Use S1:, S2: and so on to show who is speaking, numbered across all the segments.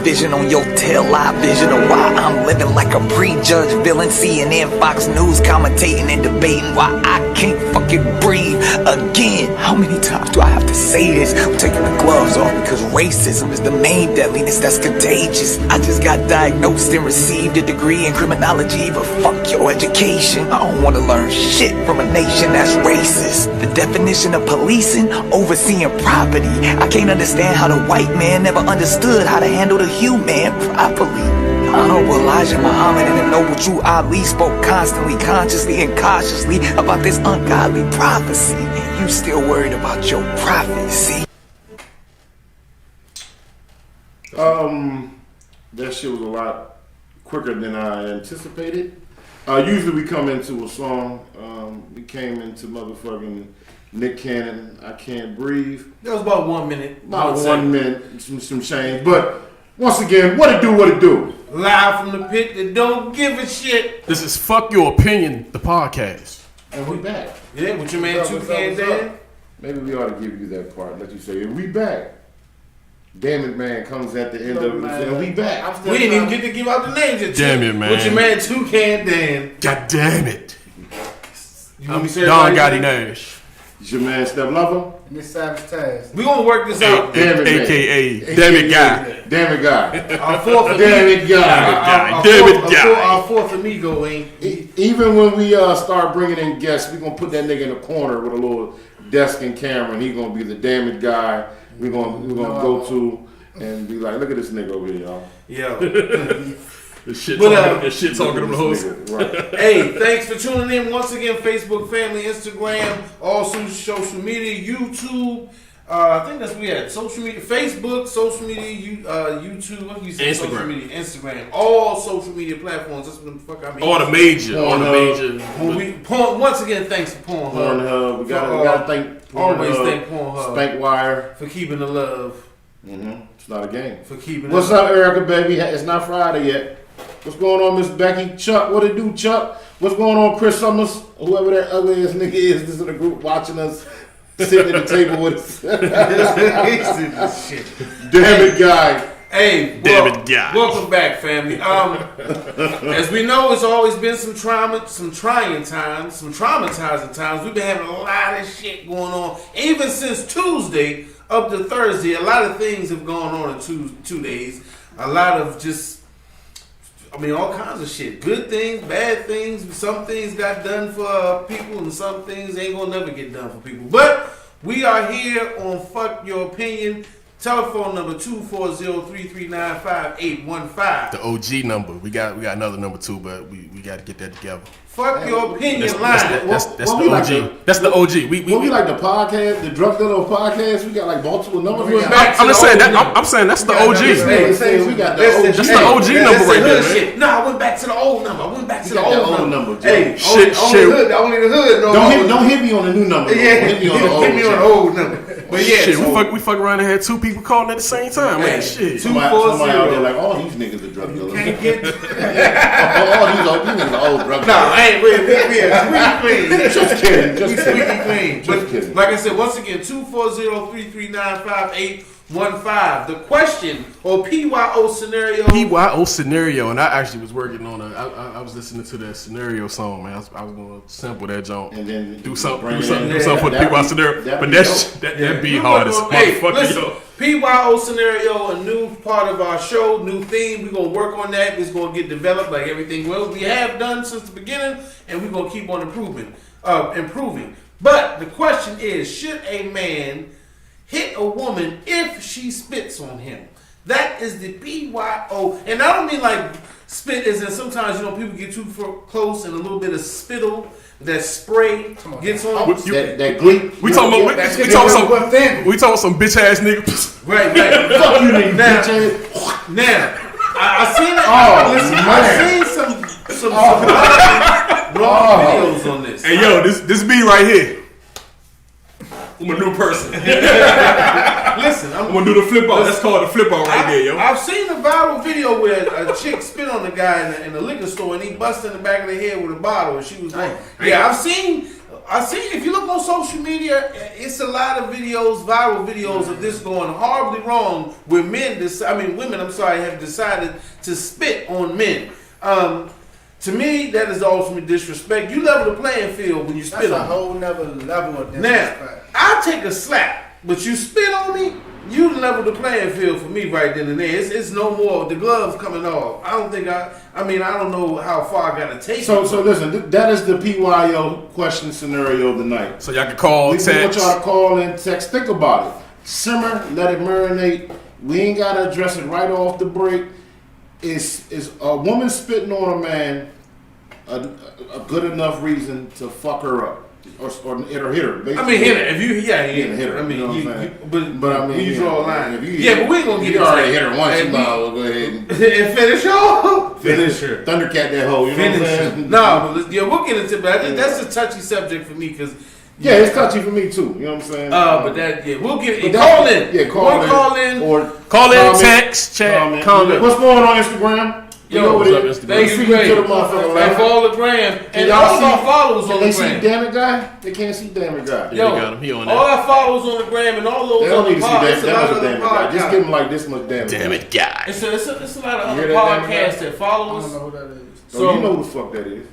S1: vision on your tail light vision of why I'm living like a prejudged villain. CNN, Fox News commentating and debating why I can't fucking breathe again. How many times do I have to say this? I'm taking the gloves off because racism is the main deadliness that's contagious. I just got diagnosed and received a degree in criminology, but fuck your education. I don't want to learn shit from a nation that's racist. The definition of policing, overseeing property. I can't understand how the white man never understood how to handle the human properly. Honorable Elijah Muhammad and the noble Drew Ali spoke constantly, consciously, and cautiously about this ungodly prophecy. And you still worried about your prophecy.
S2: That shit was a lot quicker than I anticipated. Usually we come into a song. We came into motherfucking Nick Cannon, I Can't Breathe.
S3: That was about 1 minute.
S2: About 1 minute, some change. But once again, what it do?
S3: Live from the pit that don't give a shit.
S4: This is Fuck Your Opinion, the podcast.
S2: And we back.
S3: Yeah, with your man Toucan Dan.
S2: Maybe we ought to give you that part. Let you say, and we back. Damn it, man, comes at the end of it. And we back.
S3: We didn't even get to give out the names yet.
S4: Damn it, man.
S3: With your man Toucan Dan.
S4: God damn it.
S3: I'm
S4: Don Gotti Nash.
S2: It's your man Step Lova.
S5: And this Savage Taz.
S3: We gonna work this out.
S2: Damn it,
S4: AKA Damn It Guy.
S2: Damn it, guy.
S3: Our fourth
S2: Damn it, guy.
S4: Damn it, guy.
S3: Our fourth amigo ain't.
S2: Even when we start bringing in guests, we gonna put that nigga in a corner with a little desk and camera, and he gonna be the damn it guy. We gonna go to and be like, look at this nigga over here, y'all.
S3: Yo.
S4: The shit talking on the host.
S2: Right.
S3: Hey, thanks for tuning in once again. Facebook, family, Instagram, all social media, YouTube. I think that's what we had. Social media, Facebook, social media, YouTube. What do you say?
S4: Instagram.
S3: Social media, Instagram. All social media platforms. That's what the fuck I mean.
S4: All the major.
S3: Once again, thanks for Pornhub.
S2: We gotta thank Pornhub.
S3: Always thank Pornhub.
S2: Spankwire.
S3: For keeping the love.
S2: It's not a game.
S3: For keeping
S2: What's up, Erica, baby? It's not Friday yet. What's going on, Miss Becky? Chuck, what it do, Chuck? What's going on, Chris Summers? Whoever that ugly ass nigga is, this is the group watching us, sitting at the table with us. Damn it, guy.
S3: Hey,
S4: damn it, guy.
S3: Welcome back, family. As we know, it's always been some trying times, some traumatizing times. We've been having a lot of shit going on, even since Tuesday up to Thursday. A lot of things have gone on in two days. A lot of all kinds of shit. Good things, bad things. Some things got done for people, and some things ain't gonna never get done for people. But we are here on Fuck Your Opinion. Telephone number 240-339-5815.
S4: The OG number. We got another number too, but we got to get that together.
S3: Fuck Your Opinion line.
S4: That's the OG. That's the OG. We
S2: like the podcast, the drug dealer podcast. We got like multiple numbers.
S4: I'm just saying that. I'm saying that's the OG.
S2: We got the OG.
S4: That's the OG number right there, man.
S3: No, I went back to the old number. Hey,
S4: shit.
S3: Only the hood.
S2: Don't hit me on the new number.
S3: Yeah,
S2: hit me on the old.
S3: Hit me on the old number. But yeah,
S4: shit, we fuck around and had two people calling at the same time, man. Shit.
S2: Somebody out there like, all these niggas are drug dealers.
S3: Can't get
S2: all these niggas are old drug dealers.
S3: No, I ain't really. We clean.
S2: Just kidding.
S3: We squeaky clean.
S2: Just kidding.
S3: Like I said, once again, 240-339-5815. The question or PYO scenario.
S4: PYO Scenario, and I actually was working on I was listening to that Scenario song, man. I was gonna sample that joint
S2: and then
S4: do something for the PYO Scenario. But that be hard as motherfucker.
S3: Listen, PYO Scenario, a new part of our show, new theme. We're gonna work on that. It's gonna get developed like everything we have done since the beginning, and we're gonna keep on improving. But the question is, should a man hit a woman if she spits on him? That is the PYO. And I don't mean like spit as in sometimes, people get too close and a little bit of spittle, that spray gets on.
S2: That gleek.
S4: We talking some bitch ass nigga.
S3: Right.
S2: Fuck you, nigga.
S3: Now, I seen it. I seen some raw videos on this.
S4: Hey, yo, this me right here. I'm a new person.
S3: Listen,
S4: I'm gonna do the flip out. That's called the flip out right there, yo.
S3: I've seen a viral video where a chick spit on the guy in the liquor store and he busted in the back of the head with a bottle and she was like, I've seen I see. If you look on social media, it's a lot of videos, viral videos of this going horribly wrong. Where women. I'm sorry, have decided to spit on men. To me, that is the ultimate disrespect. You level the playing field when you spit on me.
S5: That's a whole nother level of disrespect.
S3: Now, I'll take a slap, but you spit on me, you level the playing field for me right then and there. It's no more. The gloves coming off. I don't think I don't know how far I got to take it.
S2: So listen, that is the PYO question scenario of the night.
S4: So y'all can call, text.
S2: We want y'all to call and text. Think about it. Simmer, let it marinate. We ain't got to address it right off the break. Is a woman spitting on a man a good enough reason to fuck her up or hit her? Basically.
S3: I mean, hit her. If you,
S2: hit her.
S3: I mean,
S2: you know what I'm saying?
S3: but I mean, you draw a line.
S2: But
S3: we ain't gonna get
S2: you already hit her once. You know, go ahead
S3: and finish her.
S2: Finish her. Thundercat that hoe. You know what I'm saying?
S3: No, but we'll get into that. I think that's a touchy subject for me because.
S2: Yeah, it's touchy for me too. You know what I'm saying?
S3: But we'll get it. Call in.
S2: Yeah, call in. Or
S4: call in, text, chat, comment.
S2: What's going on Instagram?
S3: Yo, what's up, Instagram? Thank you, Graham. And follow the gram. And all of our followers on the gram.
S2: They see Damn It Guy? They can't see Damn It Guy.
S4: Yeah, they got him. He on that.
S3: All our followers on the gram and all those other podcasts.
S2: That was Damn It Guy. Just give him like this much Damn It.
S4: Damn It Guy.
S3: It's a lot of other podcasts that follow us.
S5: I don't know who that is.
S2: So you know who the fuck that is.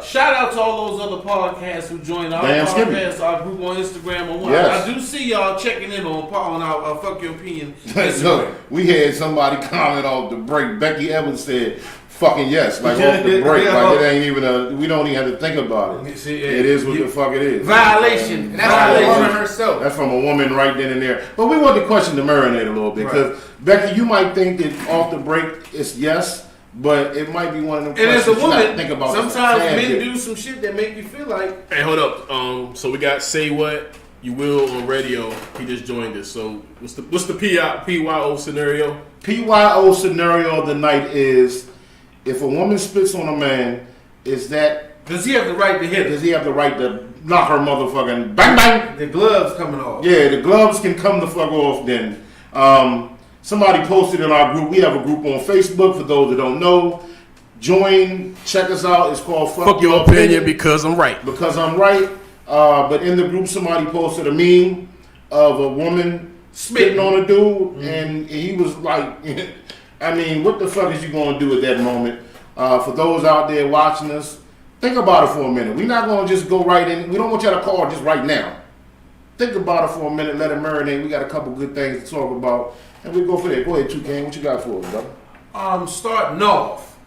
S3: Shout out to all those other podcasts who joined our podcast, our group on Instagram. I do see y'all checking in on our Fuck Your Opinion.
S2: So we had somebody comment off the break. Becky Evans said, "Fucking yes," like off the break. Like it ain't even we don't even have to think about it. It is what the fuck it is.
S3: Violation.
S5: And that's from a woman herself.
S2: That's from a woman right then and there. But we want the question to marinate a little bit because Becky, you might think that off the break it's yes. But it might be one of them questions
S3: and as a woman,
S2: think about
S3: sometimes men do some shit that make you feel like.
S4: Hey, hold up. So we got Say What You Will on radio. He just joined us. So what's the PYO scenario?
S2: PYO scenario of the night is if a woman spits on a man, does he have the right to hit her? Does he have the right to knock her motherfucking bang bang?
S3: The gloves coming off.
S2: Yeah, the gloves can come the fuck off then. Somebody posted in our group. We have a group on Facebook for those that don't know. Join, check us out. It's called Fuck Your Opinion
S4: because I'm right.
S2: Because I'm right. But in the group, somebody posted a meme of a woman spitting on a dude, and he was like, I mean, what the fuck is you going to do at that moment? For those out there watching us, think about it for a minute. We're not going to just go right in. We don't want you to call just right now. Think about it for a minute. Let it marinate. We got a couple good things to talk about. And we go for that. Go ahead, Toucan. What you got for us, brother?
S3: Starting off,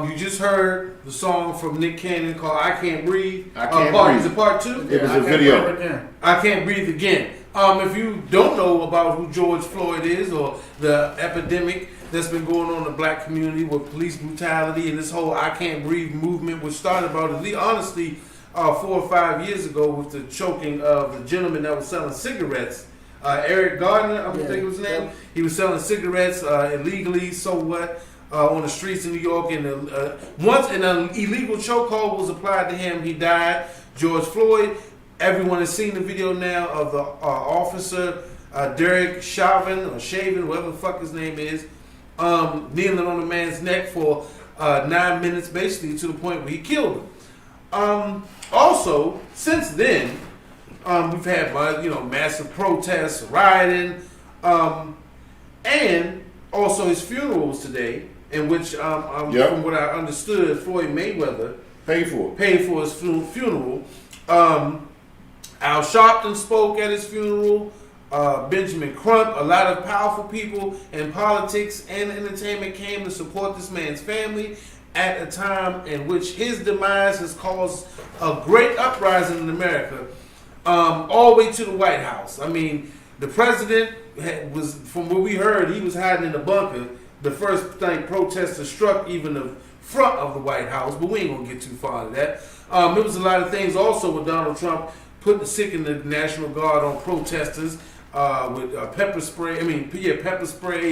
S3: you just heard the song from Nick Cannon called "I Can't Breathe."
S2: I Can't Breathe.
S3: Is it part 2?
S2: It was a video.
S3: I Can't Breathe Again. If you don't know about who George Floyd is or the epidemic that's been going on in the black community with police brutality and this whole "I Can't Breathe" movement, which started about honestly 4 or 5 years ago with the choking of the gentleman that was selling cigarettes. Eric Gardner, I think it was his name. He was selling cigarettes illegally, so what, on the streets in New York. And once an illegal chokehold was applied to him, he died. George Floyd, everyone has seen the video now of the officer, Derek Chauvin, whatever the fuck his name is, kneeling on the man's neck for 9 minutes, basically to the point where he killed him. Also, since then, we've had massive protests, rioting, and also his funeral was today, in which, from what I understood, Floyd Mayweather paid for his funeral. Al Sharpton spoke at his funeral. Benjamin Crump, a lot of powerful people in politics and entertainment came to support this man's family at a time in which his demise has caused a great uprising in America. All the way to the White House. I mean, the president was, from what we heard, he was hiding in the bunker. The first thing protesters struck even the front of the White House, but we ain't gonna get too far into that. There was a lot of things also with Donald Trump putting the sick in the National Guard on protesters with pepper spray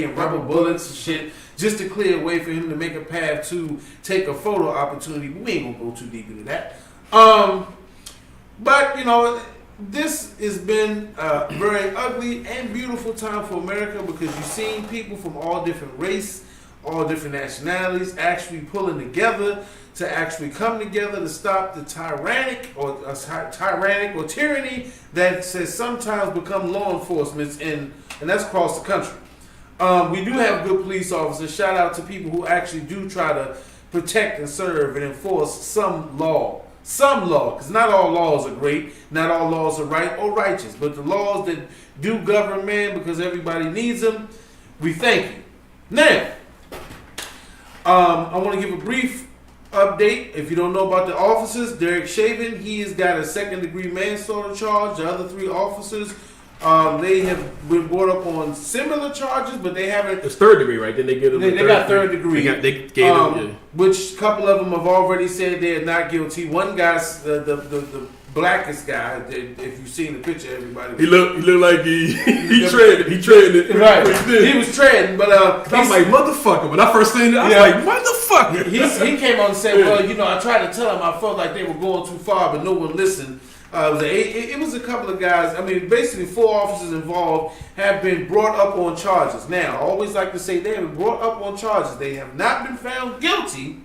S3: and rubber bullets and shit, just to clear a way for him to make a path to take a photo opportunity. But we ain't gonna go too deep into that. But this has been a very ugly and beautiful time for America because you've seen people from all different race, all different nationalities, actually pulling together to actually come together to stop the tyrannic or tyranny that has sometimes become law enforcement, and that's across the country. We do have good police officers. Shout out to people who actually do try to protect and serve and enforce some law. Some law, because not all laws are great, not all laws are right or righteous, but the laws that do govern man because everybody needs them, we thank you. Now, I want to give a brief update. If you don't know about the officers, Derek Chauvin, he has got a second-degree manslaughter charge. The other 3 officers, they have been brought up on similar charges, but they haven't.
S4: It's third degree, right? Then they get them.
S3: They got third degree.
S4: They gave them,
S3: which a couple of them have already said they are not guilty. One guy's the blackest guy. If you've seen the picture, everybody.
S4: He looked like he treaded. He treaded it.
S3: Right. He was treading, but
S4: I was like, motherfucker. When I first seen it, I was like, motherfucker.
S3: He came on and said, well, I tried to tell him I felt like they were going too far, but no one listened. It was a couple of guys. I mean, basically 4 officers involved have been brought up on charges. Now, I always like to say they have been brought up on charges. They have not been found guilty,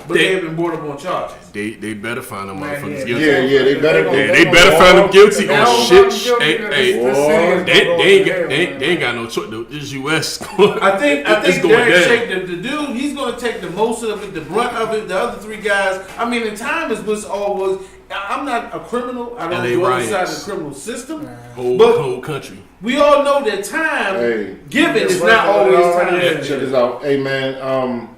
S3: but they have been brought up on charges.
S4: They better find them motherfuckers guilty.
S2: Yeah, they better.
S4: They better find them guilty on shit. They ain't got no choice. This U.S.
S3: I think Derek Chauvin, the dude, he's going to take the most of it, the brunt of it. The other 3 guys, I mean, the time is what's all was. I'm not a criminal. I don't go inside the criminal system. Whole country. We all know that time given is not always time.
S2: Check this out. Hey, man.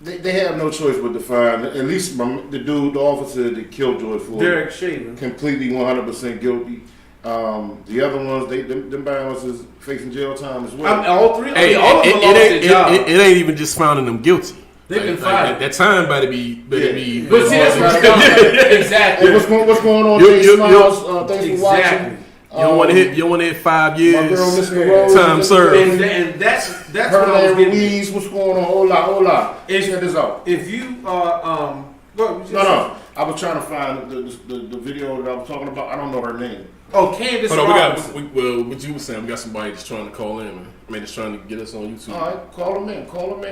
S2: They have no choice but to find at least the officer that killed George Floyd.
S3: Derek Chauvin.
S2: Completely 100% guilty. The other ones, them bad ones is facing jail time as well.
S3: All 3. All of them lost their job.
S4: It ain't even just finding them guilty.
S3: They've been fired.
S4: That time better be.
S3: But see, that's exactly.
S2: What's going on? Thanks for watching.
S4: You don't want to hit 5 years.
S2: My girl, Mr. Rose,
S4: time served.
S3: And that's what I was
S2: getting. Ruiz, what's going on? Hola. Check this out.
S3: If you are
S2: no. I was trying to find the video that I was talking about. I don't know her name.
S3: Oh, Candace
S4: Owens. What you were saying, we got somebody that's trying to call in, man. I mean, just trying to get us on YouTube.
S2: All right, call them in.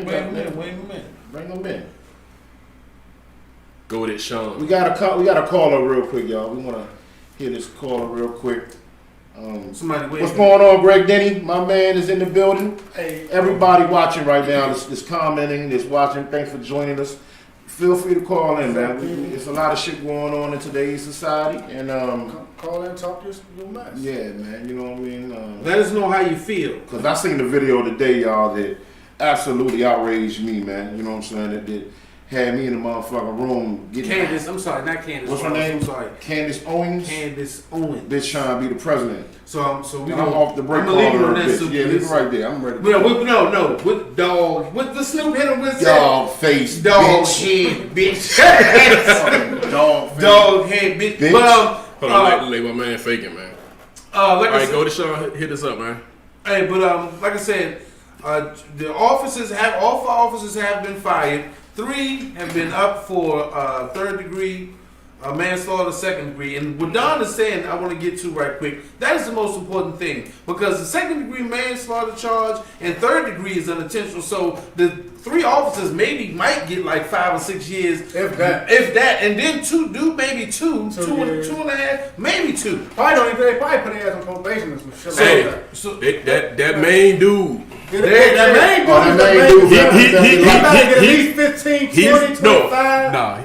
S2: Wait a minute. Bring them in.
S4: Go with it, Sean.
S2: We got a caller real quick, y'all. We want to hear this caller real quick. What's going on, Greg Denny? My man is in the building. Hey, everybody watching right now is commenting, is watching. Thanks for joining us. Feel free to call in, man. There's a lot of shit going on in today's society, and
S5: call in, talk your mess.
S2: Yeah, man. You know what I mean.
S3: Let us know how you feel.
S2: Cause I seen the video today, y'all, that absolutely outraged me, man. You know what I'm saying? That had me in the motherfucking room.
S3: Candace, I'm sorry, not Candace.
S2: What's her name?
S3: I'm sorry.
S2: Candace Owens. Bitch trying to be the president.
S3: So I'm
S2: off the break.
S3: I'm leaving on that.
S2: Yeah, leave it right there. I'm ready.
S3: No. With dog. With the Snoop hit him with
S2: dog face.
S3: Dog head, bitch. Dog head, bitch.
S4: But hold on, let my man faking, man. All right, go to Sean. Hit us up, man.
S3: Hey, but like I said, all 4 officers have been fired. 3 have been up for 3rd degree manslaughter, 2nd degree. And what Don is saying, I want to get to right quick. That is the most important thing, because the 2nd degree manslaughter charge and 3rd degree is unintentional. So the 3 officers might get like 5 or 6 years, if that, and then 2, maybe 2 and a half, maybe 2.
S5: They probably put their ass on probation or some shit.
S4: So that main dude.
S5: He got to get at least 15, 20, 25.
S4: Nah.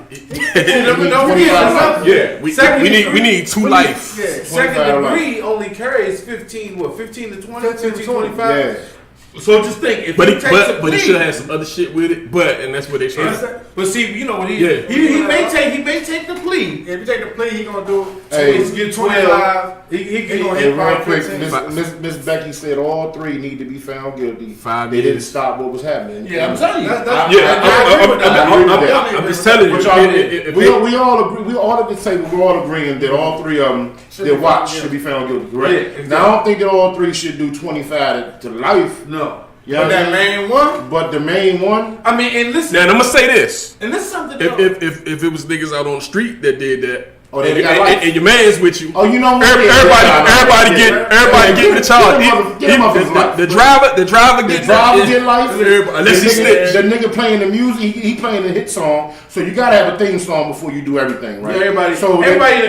S4: We need 2 life.
S3: Yeah. 2nd degree only carries 15 to 20, 15 to 25. Yeah. So just think,
S4: but it should have some other shit with it. And that's what they trying.
S3: But see, you know what he may take the plea.
S5: If you take the plea, he gonna do.
S2: Hey,
S5: get 25. He gonna hit
S2: real quick. Miss Becky said all 3 need to be found guilty.
S4: 5
S2: They didn't stop what was happening.
S3: Yeah, I'm telling you.
S4: I'm just telling you.
S2: We all agree. We all at the table. We're all agreeing that all 3 of them, their watch should be found guilty. Correct. Yeah, exactly. Now I don't think that all 3 should do 25 to life.
S3: No.
S2: Yeah,
S5: but that main one.
S2: But the main one.
S3: I mean, and listen.
S4: Now I'm gonna say this.
S3: And this is something.
S4: If it was niggas out on the street that did that,
S2: Oh, they got lights.
S4: And your man's with you.
S2: Oh, you know what?
S4: Everybody getting the charge. The driver get life.
S2: Unless he snitch. The nigga playing the music, he playing the hit song. So you gotta have a theme song before you do everything, right?
S3: Everybody in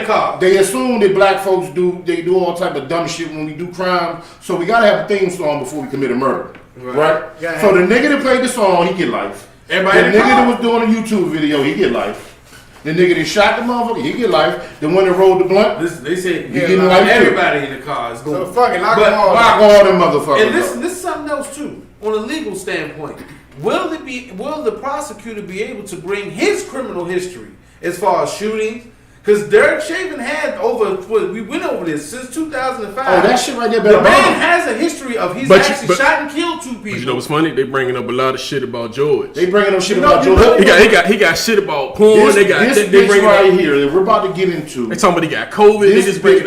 S3: the car.
S2: They assume that black folks do all type of dumb shit when we do crime. So we gotta have a theme song before we commit a murder, right? So the nigga that played the song, he get life.
S3: Everybody
S2: the nigga that was doing a YouTube video, he get life. The nigga that shot the motherfucker, he get life. The one that rolled the blunt,
S3: they said
S2: everybody
S3: in the car is
S5: so fuck it, lock
S2: all them motherfuckers.
S3: And this is something else too. On a legal standpoint, will the prosecutor be able to bring his criminal history as far as shootings? Because Derek Chauvin had we went over this since 2005.
S2: Oh, that shit right there better.
S3: The man has a history of he's actually shot and killed 2 people.
S4: But you know what's funny? They bringing up a lot of shit about George.
S2: They bringing up shit about George.
S4: He got shit about porn. They bringing
S2: right here that we're about to get into.
S4: They talking about he got COVID.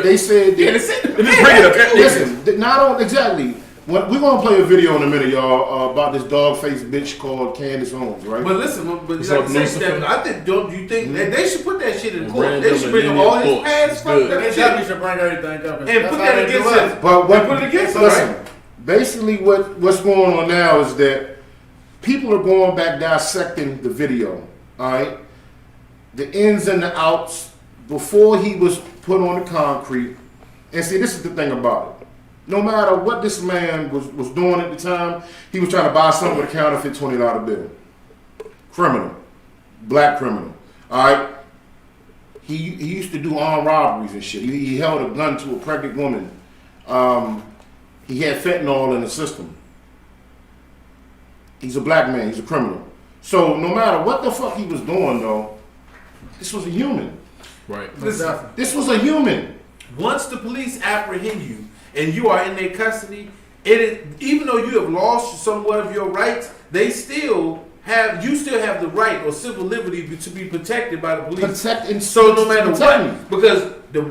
S2: They said listen, not on exactly. We're gonna play a video in a minute, y'all, about this dog-faced bitch called Candace Owens, right?
S3: But listen, I think don't you think that they should put that shit in court? They should bring up all his past fucked up shit.
S5: They should bring everything up
S3: and put that against us.
S2: But put it against us. Listen, basically, what's going on now is that people are going back dissecting the video. All right, the ins and the outs before he was put on the concrete. And see, this is the thing about it. No matter what this man was doing at the time, he was trying to buy something with a counterfeit $20 bill. Criminal. Black criminal. All right? He used to do armed robberies and shit. He held a gun to a pregnant woman. He had fentanyl in the system. He's a black man. He's a criminal. So no matter what the fuck he was doing, though, this was a human.
S4: Right.
S2: This was a human.
S3: Once the police apprehend you, and you are in their custody, even though you have lost somewhat of your rights, you still have the right or civil liberty to be protected by the police. So no matter what, because the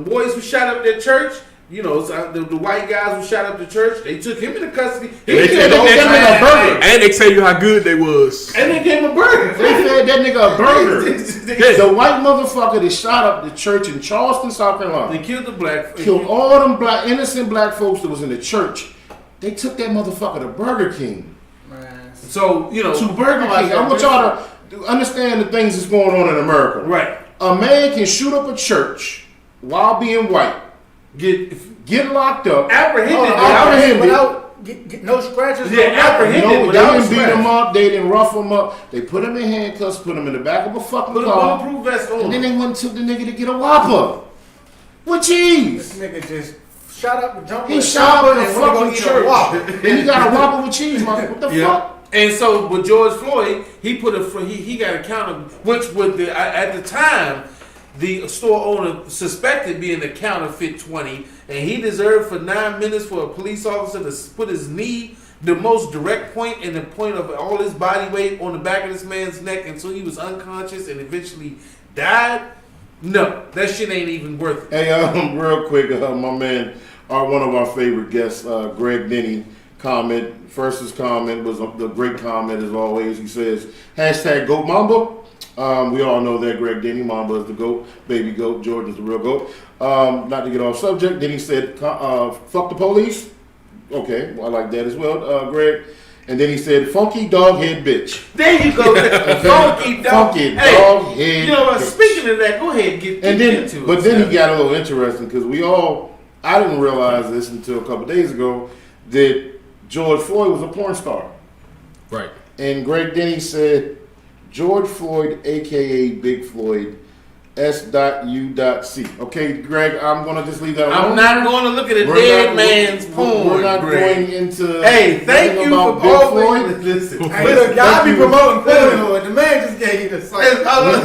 S3: boys who shot up their church, the white guys who shot up the church, they took him into custody.
S4: They gave him a burger. And they tell you how good they was.
S3: And they gave him a burger.
S2: They fed that nigga a burger. The white motherfucker that shot up the church in Charleston, South Carolina.
S3: They killed
S2: killed all them innocent black folks that was in the church. They took that motherfucker to Burger King.
S5: Man.
S3: So,
S2: to Burger King. I want y'all to understand the things that's going on in America.
S3: Right.
S2: A man can shoot up a church while being white. Get locked up.
S5: Apprehended. Without get no scratches.
S3: Yeah, apprehended.
S2: They didn't beat him up. They didn't rough him up. They put him in handcuffs, put him in the back of a fucking car.
S3: Put a bulletproof vest on.
S2: And then they went and took the nigga to get a Whopper. With cheese.
S5: This nigga just shot up and jumped.
S2: He shot up in a fucking church. And he got a Whopper with cheese, man. What the fuck?
S3: And so with George Floyd, he got a counter, which at the time, the store owner suspected being a counterfeit 20, and he deserved for 9 minutes for a police officer to put his knee, the most direct point and the point of all his body weight, on the back of this man's neck until he was unconscious and eventually died. No, that shit ain't even worth it.
S2: Hey, real quick, my man, one of our favorite guests, Greg Denny, first his comment was the great comment as always. He says, #GoatMamba. We all know that Greg Denny, Mamba is the GOAT, baby GOAT, George is the real GOAT. Not to get off subject, then he said, fuck the police. Okay, well, I like that as well, Greg. And then he said, funky dog head bitch.
S3: There you go. Funky dog
S2: head.
S3: You know what? Speaking of that, go ahead and get into it.
S2: But then he got a little interesting because I didn't realize this until a couple days ago, that George Floyd was a porn star.
S4: Right.
S2: And Greg Denny said, George Floyd, a.k.a. Big Floyd, S.U.C. Okay, Greg, I'm going to just leave that alone.
S3: I'm not going to look at a dead man's porn.
S2: We're not
S3: Greg.
S2: going into.
S3: Hey, thank you for always
S5: listen. Hey, look, y'all be promoting porn. The man just gave you the site.
S2: I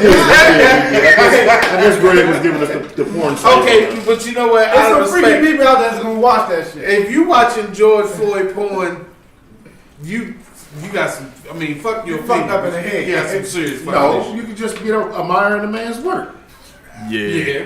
S2: guess Greg was giving us the porn site.
S3: Okay, but you know what?
S5: There's some freaky people out there that's going to watch that shit.
S3: If you watching George Floyd porn, you got some. I mean, fuck your
S5: fucked up in the head.
S3: You got some serious.
S2: No, you can just admiring the man's work.
S4: Yeah.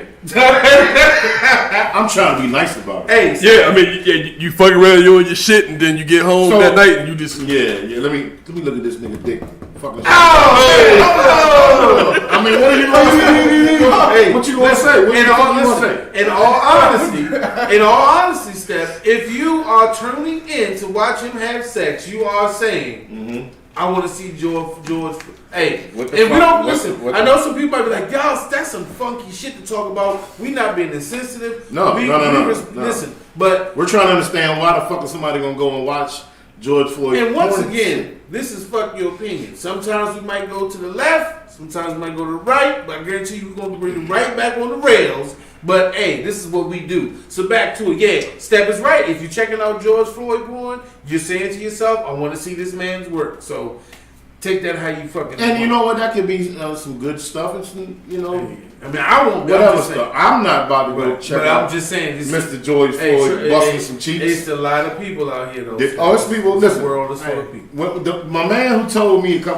S2: I'm trying to be nice about it.
S3: Hey,
S4: Yeah, I mean, you fucking around you on your shit, and then you get home
S2: So-
S4: that night, and you just
S2: Yeah. Let me look at this nigga dick. Fucking.
S3: Oh!
S2: I mean, what are you gonna say?
S3: Hey,
S2: What you gonna say? What you gonna say?
S3: In all honesty, Steph, if you are tuning in to watch him have sex, you are saying, I want to see George. Hey,
S2: What
S3: if
S2: the
S3: we
S2: fuck?
S3: don't
S2: What
S3: listen,
S2: the-
S3: I know some people might be like, y'all, that's some funky shit to talk about. We not being insensitive.
S2: No.
S3: Listen, but
S2: We're trying to understand why the fuck is somebody gonna go and watch George Floyd.
S3: and once
S2: porn?
S3: again, this is fuck your opinion. Sometimes we might go to the left, sometimes we might go to the right, but I guarantee you we're going to bring it right back on the rails. But hey, this is what we do. So back to it. Yeah, Steph is right. If you're checking out George Floyd porn, you're saying to yourself, I want to see this man's work. So take that how you fucking
S2: And
S3: want.
S2: you know what? That could be some good stuff and some,
S3: I mean, I won't.
S2: whatever stuff. I'm not about to go check
S3: But
S2: out
S3: I'm just saying, this
S2: Mr. George Floyd busting some cheeks.
S3: It's a lot of people out here, though.
S2: It's people. Listen,
S3: The world is full of people.
S2: my man who told me, I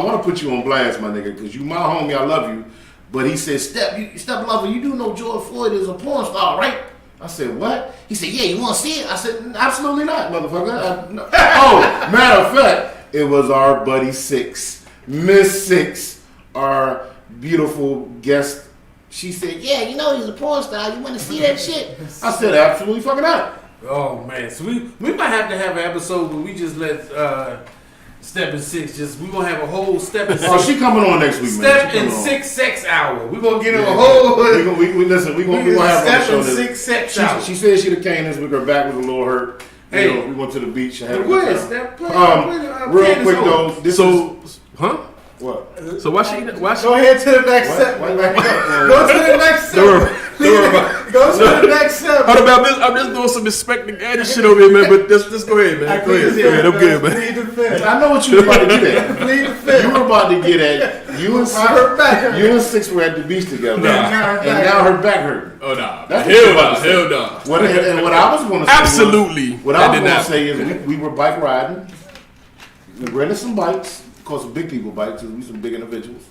S2: want to put you on blast, my nigga, because you my homie. I love you. But he said, Step Lover, you do know George Floyd is a porn star, right? I said, what? He said, yeah, you want to see it? I said, absolutely not, motherfucker. No. Oh, matter of fact, it was our buddy Six, Miss Six, our beautiful guest. She said, yeah, you know he's a porn star. You want to see that shit? I said, absolutely fucking not.
S3: Oh, man. So we might have to have an episode where we just let Step and Six we going to have a whole Step and Six.
S2: Oh, she coming on next week, man.
S3: Step
S2: She
S3: and
S2: coming on.
S3: Six sex hour. We're going to get
S2: Yeah.
S3: a whole...
S2: Listen, we gonna have her on the
S3: Step
S2: show.
S3: and Six sex hour.
S2: She said she the Candace with her back was a little hurt.
S3: Hey.
S2: We went to the beach and had a
S3: Where
S2: good
S3: is
S2: time.
S3: Step?
S2: Real quick though, this is
S4: huh?
S2: what?
S4: So why she?
S5: Go ahead to the next step.
S2: What?
S5: Go to the next step. Go to the next step.
S4: Hold on, I'm just doing some inspecting and shit over here, man. But just go ahead, man. Go ahead. I'm good, man.
S5: Plead the fifth.
S2: I know what you were about to get at.
S5: Plead the fifth.
S2: You were about to get at you and Six were at the beach together,
S4: Nah.
S2: and now her back hurt.
S4: Oh nah.
S2: That's what you about to say.
S4: Hell no.
S2: And what I was going to say,
S4: Absolutely.
S2: what
S4: That
S2: I was
S4: did
S2: going to
S4: not.
S2: say is we were bike riding, we rented some bikes, of course, some big people bikes, because we some big individuals.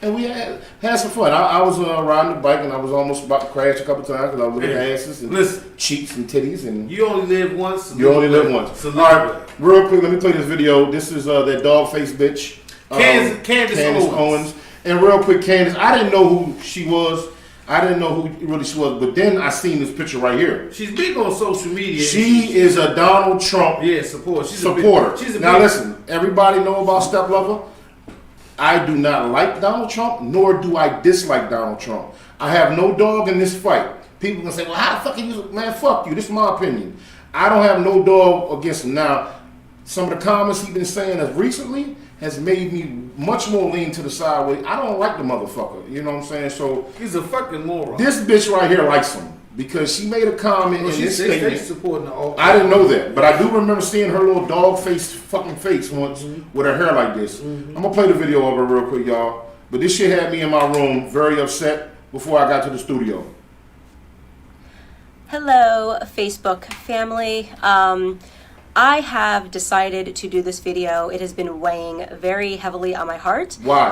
S2: And we had some fun. I was riding the bike and I was almost about to crash a couple times because I was looking at asses and cheeks and titties. And
S3: You only live once.
S2: you only live once.
S3: So
S2: All right, real quick, let me play this video. This is that dog face bitch,
S3: Candace
S2: Owens. And real quick, Candace, I didn't know who she was. I didn't know who really she was, but then I seen this picture right here.
S3: She's big on social media.
S2: She is a Donald Trump
S3: supporter.
S2: Now listen, everybody know about Step Lover. I do not like Donald Trump, nor do I dislike Donald Trump. I have no dog in this fight. People can say, well, how the fuck can you, man, fuck you. This is my opinion. I don't have no dog against him. Now, some of the comments he's been saying as recently has made me much more lean to the side where I don't like the motherfucker. You know what I'm saying? So
S3: he's a fucking moron.
S2: this bitch right here likes him because she made a comment in this
S3: They
S2: statement.
S3: supporting the
S2: I didn't know that, but I do remember seeing her little dog face fucking face once with her hair like this. I'm gonna play the video of her real quick, y'all. But this shit had me in my room very upset before I got to the studio.
S6: Hello, Facebook family. I have decided to do this video. It has been weighing very heavily on my heart.
S2: Why?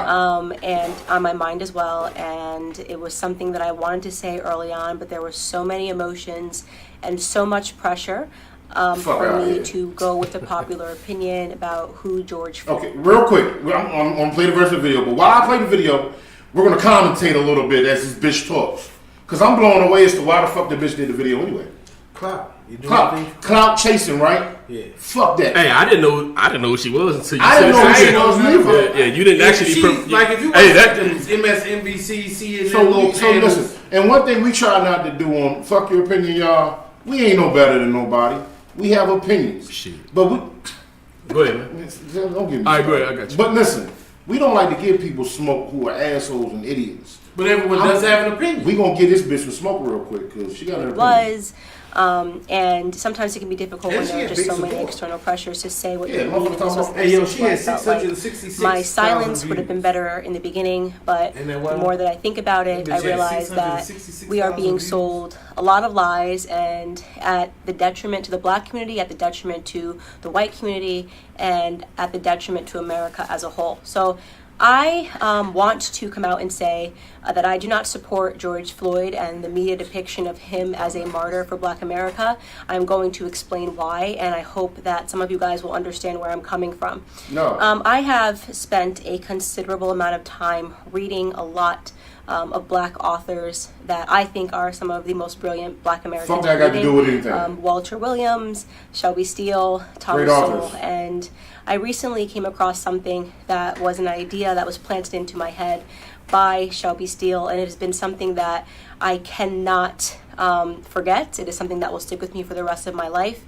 S6: And on my mind as well. And it was something that I wanted to say early on, but there were so many emotions and so much pressure for me to go with the popular opinion about who George Floyd.
S2: Okay, real quick. I'm gonna play the rest of the video, but while I play the video, we're gonna commentate a little bit as this bitch talks. Cause I'm blown away as to why the fuck the bitch did the video anyway.
S3: Clout. You do
S2: Clout chasing, right?
S3: Yeah.
S2: Fuck that.
S4: Hey, I didn't know who she was until you
S2: I didn't know who she
S4: said
S2: was neither.
S4: Yeah, you didn't actually.
S3: Like if you watch MSNBC, CNN,
S2: So listen, and one thing we try not to do on Fuck Your Opinion, y'all, we ain't no better than nobody. We have opinions.
S4: Shit.
S2: But we...
S4: Go ahead, man.
S2: Don't give me
S4: All right, go ahead, I got you.
S2: But listen, we don't like to give people smoke who are assholes and idiots.
S3: But everyone does have an opinion.
S2: We gonna get this bitch some smoke real quick, because she got an opinion.
S6: And sometimes it can be difficult when there are just so many external pressures to say what you mean. This was
S3: she had 666.
S6: my silence would have been better in the beginning, but the more that I think about it, I realize that we are being sold a lot of lies, and at the detriment to the black community, at the detriment to the white community, and at the detriment to America as a whole. So I want to come out and say that I do not support George Floyd and the media depiction of him as a martyr for Black America. I'm going to explain why, and I hope that some of you guys will understand where I'm coming from.
S2: No.
S6: I have spent a considerable amount of time reading a lot of Black authors that I think are some of the most brilliant Black Americans.
S2: Something I got to do with anything.
S6: Walter Williams, Shelby Steele, Thomas Sowell, and I recently came across something that was an idea that was planted into my head by Shelby Steele, and it has been something that I cannot forget. It is something that will stick with me for the rest of my life,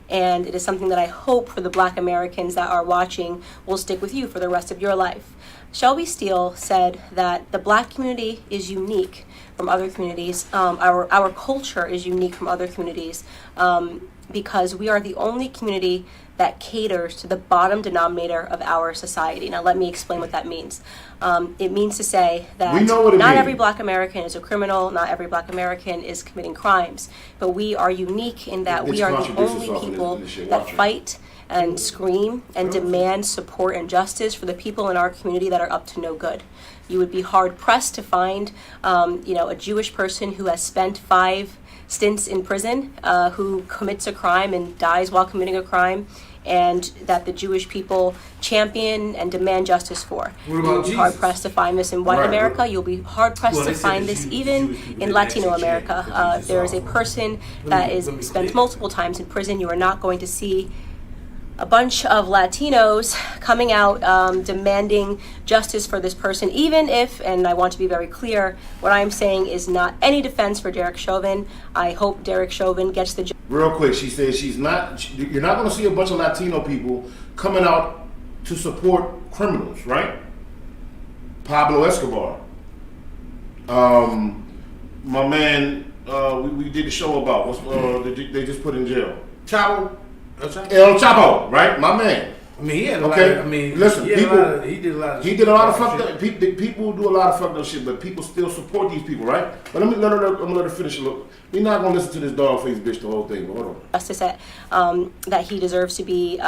S6: and it is something that I hope for the Black Americans that are watching will stick with you for the rest of your life. Shelby Steele said that the Black community is unique from other communities. Our culture is unique from other communities because we are the only community that caters to the bottom denominator of our society. Now, let me explain what that means. It means to say that not every Black American is a criminal, not every Black American is committing crimes, but we are unique in that we are the only people that fight and scream and demand support and justice for the people in our community that are up to no good. You would be hard pressed to find, a Jewish person who has spent 5 stints in prison, who commits a crime and dies while committing a crime, and that the Jewish people champion and demand justice for. You'll be hard pressed to find this in white America. You'll be hard pressed to find this even in Latino America. If there is a person that spends multiple times in prison, you are not going to see a bunch of Latinos coming out demanding justice for this person, even if, and I want to be very clear, what I'm saying is not any defense for Derek Chauvin. I hope Derek Chauvin gets the job.
S2: Real quick, she says you're not going to see a bunch of Latino people coming out to support criminals, right? Pablo Escobar. My man, we did the show about, they just put in jail.
S3: Chapo.
S2: El Chapo, right? My man.
S3: I mean, he had a lot of,
S2: listen,
S3: he did a lot of
S2: fucked up. People do a lot of fucked up shit, but people still support these people, right? But I'm gonna let her finish. Look, we're not gonna listen to this dog-faced bitch the whole thing. But hold on.
S6: Justice that he deserves to be,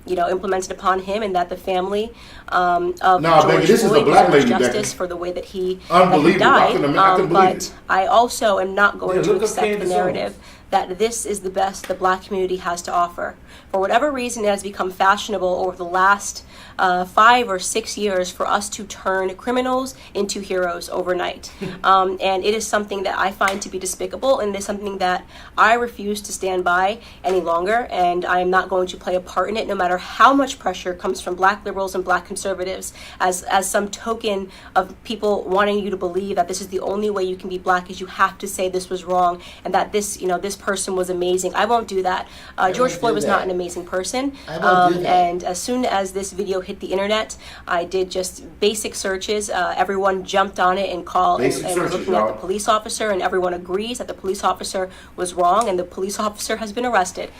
S6: implemented upon him, and that the family of George
S2: this is a
S6: Floyd
S2: black lady,
S6: justice
S2: Becky.
S6: For the way that he
S2: Unbelievable.
S6: died.
S2: I couldn't believe
S6: but
S2: it.
S6: I also am not going to accept the
S3: Candace
S6: narrative
S3: Owens.
S6: that this is the best the Black community has to offer. For whatever reason, it has become fashionable over the last 5 or 6 years for us to turn criminals into heroes overnight. And it is something that I find to be despicable, and it is something that I refuse to stand by any longer, and I am not going to play a part in it, no matter how much pressure comes from Black liberals and Black conservatives as some token of people wanting you to believe that this is the only way you can be Black, is you have to say this was wrong and that this person was amazing. I won't do that. George Floyd was not an amazing person. And as soon as this video hit the internet, I did just basic searches. Everyone jumped on it and called and was looking at the police officer, and everyone agrees that the police officer was wrong, and the police officer has been arrested.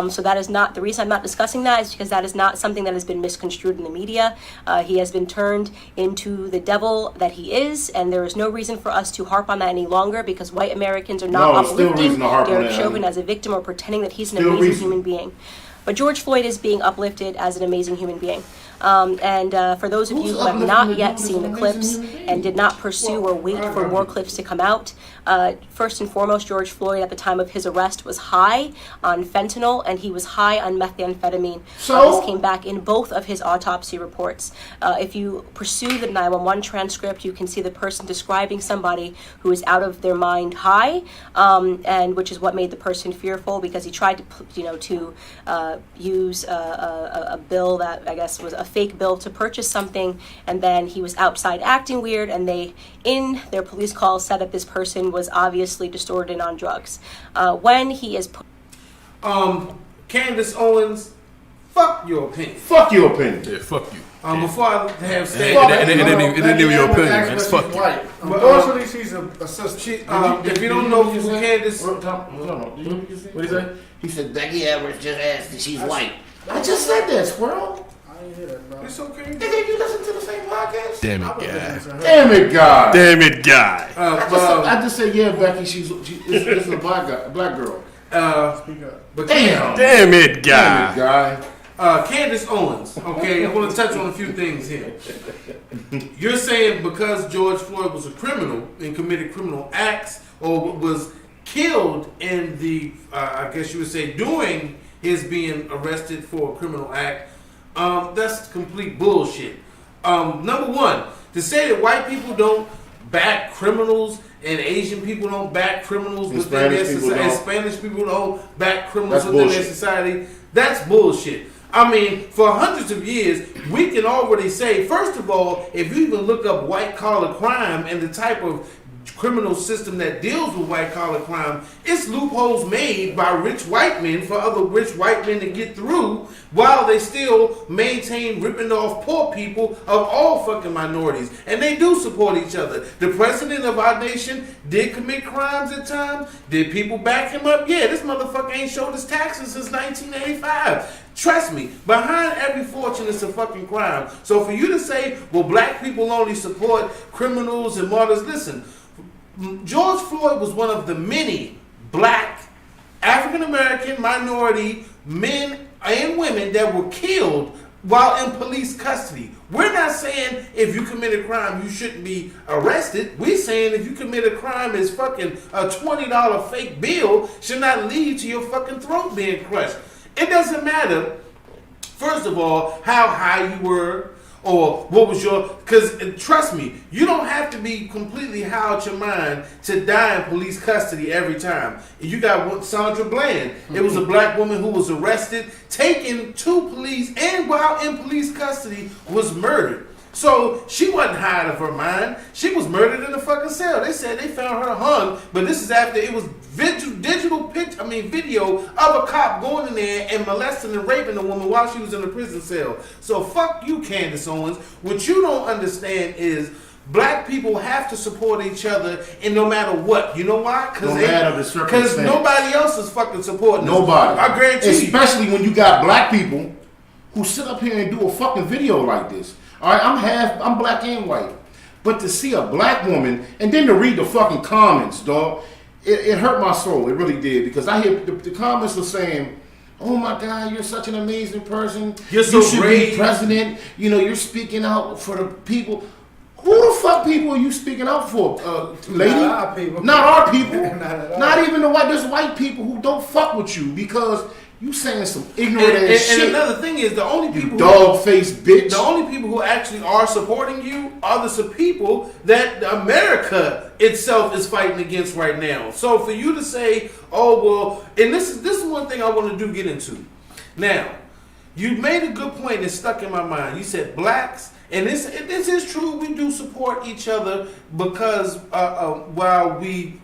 S6: So that is not the reason I'm not discussing that, is because that is not something that has been misconstrued in the media. He has been turned into the devil that he is, and there is no reason for us to harp on that any longer, because white Americans are not uplifting Derek Chauvin as a victim or pretending that he's an amazing human being. But George Floyd is being uplifted as an amazing human being. For those of you who have not yet seen the clips and did not pursue or wait for more clips to come out, first and foremost, George Floyd at the time of his arrest was high on fentanyl, and he was high on methamphetamine. This came back in both of his autopsy reports. If you pursue the 911 transcript, you can see the person describing somebody who is out of their mind high, and which is what made the person fearful, because he tried to use a bill that I guess was a fake bill to purchase something, and then he was outside acting weird, and they, in their police call, said that this person was obviously distorted and on drugs. When he is
S3: Candace Owens, fuck your opinion.
S2: Fuck your opinion.
S4: Yeah, fuck you.
S3: Before I have said
S4: and then your opinion, man. It's fuck you.
S5: Unfortunately, she's a sister.
S3: If you don't know who Candace,
S2: what did he say? He said Becky Edwards just asked if she's white. I just said that, squirrel.
S5: I ain't hear that, bro.
S3: it's okay.
S2: Nigga, you listen to the same podcast?
S4: Damn it, guy.
S2: Damn it, guy.
S4: Damn it, guy.
S2: I just said, yeah, Becky, it's a black girl.
S5: Speak up.
S3: But
S2: Damn.
S4: Damn it, guy.
S2: Damn it, guy.
S3: Candace Owens, okay? I want to touch on a few things here. You're saying because George Floyd was a criminal and committed criminal acts or was killed in the, I guess you would say, during his being arrested for a criminal act, that's complete bullshit. Number one, to say that white people don't back criminals and Asian people don't back criminals within their society, and Spanish people don't back criminals within their society, that's bullshit. I mean, for hundreds of years, we can already say, first of all, if you even look up white-collar crime and the type of criminal system that deals with white-collar crime, it's loopholes made by rich white men for other rich white men to get through while they still maintain ripping off poor people of all fucking minorities. And they do support each other. The president of our nation did commit crimes at times. Did people back him up? Yeah, this motherfucker ain't showed his taxes since 1985. Trust me, behind every fortune is a fucking crime. So for you to say, well, black people only support criminals and martyrs, listen, George Floyd was one of the many black, African-American, minority men and women that were killed while in police custody. We're not saying if you commit a crime, you shouldn't be arrested. We're saying if you commit a crime, is fucking a $20 fake bill should not lead to your fucking throat being crushed. It doesn't matter, first of all, how high you were or what was your, because trust me, you don't have to be completely high out your mind to die in police custody every time. You got Sandra Bland. It was a black woman who was arrested, taken to police, and while in police custody was murdered. So she wasn't high out of her mind. She was murdered in a fucking cell. They said they found her hung, but this is after it was video of a cop going in there and molesting and raping a woman while she was in a prison cell. So fuck you, Candace Owens. What you don't understand is black people have to support each other, and no matter what. You know why? Because nobody else is fucking supporting
S2: nobody.
S3: Us. I guarantee you.
S2: Especially when you got black people who sit up here and do a fucking video like this. All right, I'm black and white. But to see a black woman, and then to read the fucking comments, dog, it hurt my soul. It really did. Because I hear the comments are saying, oh my God, you're such an amazing person.
S3: You should
S2: be president. You know, you're speaking out for the people. Who the fuck people are you speaking out for, lady?
S5: Not our people.
S2: Not our people. Not even the white. There's white people who don't fuck with you because you saying some ignorant ass shit.
S3: And another thing is, the only people
S2: dog-faced bitch.
S3: The only people who actually are supporting you are the people that America itself is fighting against right now. So for you to say, oh well, and this is one thing I want to get into. Now, you made a good point that stuck in my mind. You said blacks, and this is true. We do support each other because while we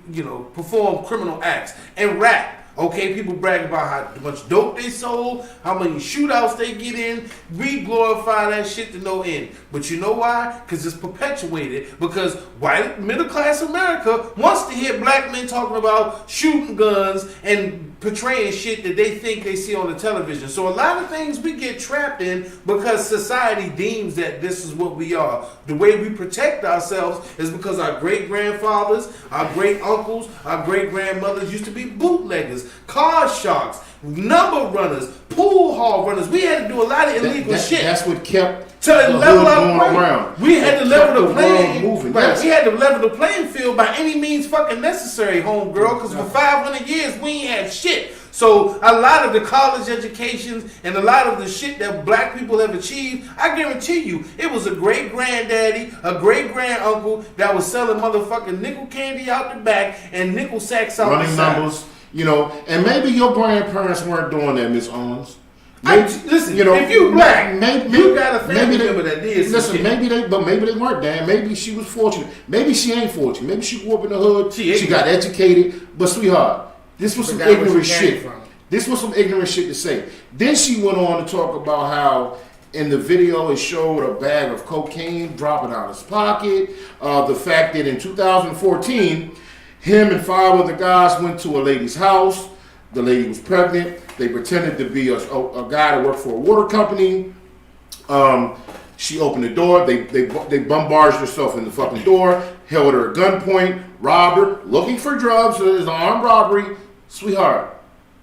S3: perform criminal acts and rap. Okay, people brag about how much dope they sold, how many shootouts they get in. We glorify that shit to no end. But you know why? Because it's perpetuated. Because white middle-class America wants to hear black men talking about shooting guns and portraying shit that they think they see on the television. So a lot of things we get trapped in because society deems that this is what we are. The way we protect ourselves is because our great-grandfathers, our great-uncles, our great-grandmothers used to be bootleggers, car sharks, number runners, pool hall runners. We had to do a lot of illegal shit.
S2: That's what kept
S3: to level up
S2: around.
S3: We had to level the playing.
S2: Yes.
S3: We had to level the playing field by any means fucking necessary, homegirl. Because for 500 years we ain't had shit. So a lot of the college educations and a lot of the shit that black people have achieved, I guarantee you, it was a great granddaddy, a great granduncle that was selling motherfucking nickel candy out the back and nickel sacks out the side.
S2: Numbers. And maybe your grandparents weren't doing that, Miss Owens.
S3: Listen, if you black, you got a family member that did.
S2: Listen, maybe they weren't, Dan. Maybe she was fortunate. Maybe she ain't fortunate. Maybe she grew up in the hood. She got educated. But sweetheart, this was some ignorant shit. This was some ignorant shit to say. Then she went on to talk about how in the video it showed a bag of cocaine dropping out of his pocket. The fact that in 2014, him and 5 other guys went to a lady's house. The lady was pregnant. They pretended to be a guy that worked for a water company. She opened the door. They bombarded herself in the fucking door, held her at gunpoint, robbed her, looking for drugs. So it was an armed robbery. Sweetheart,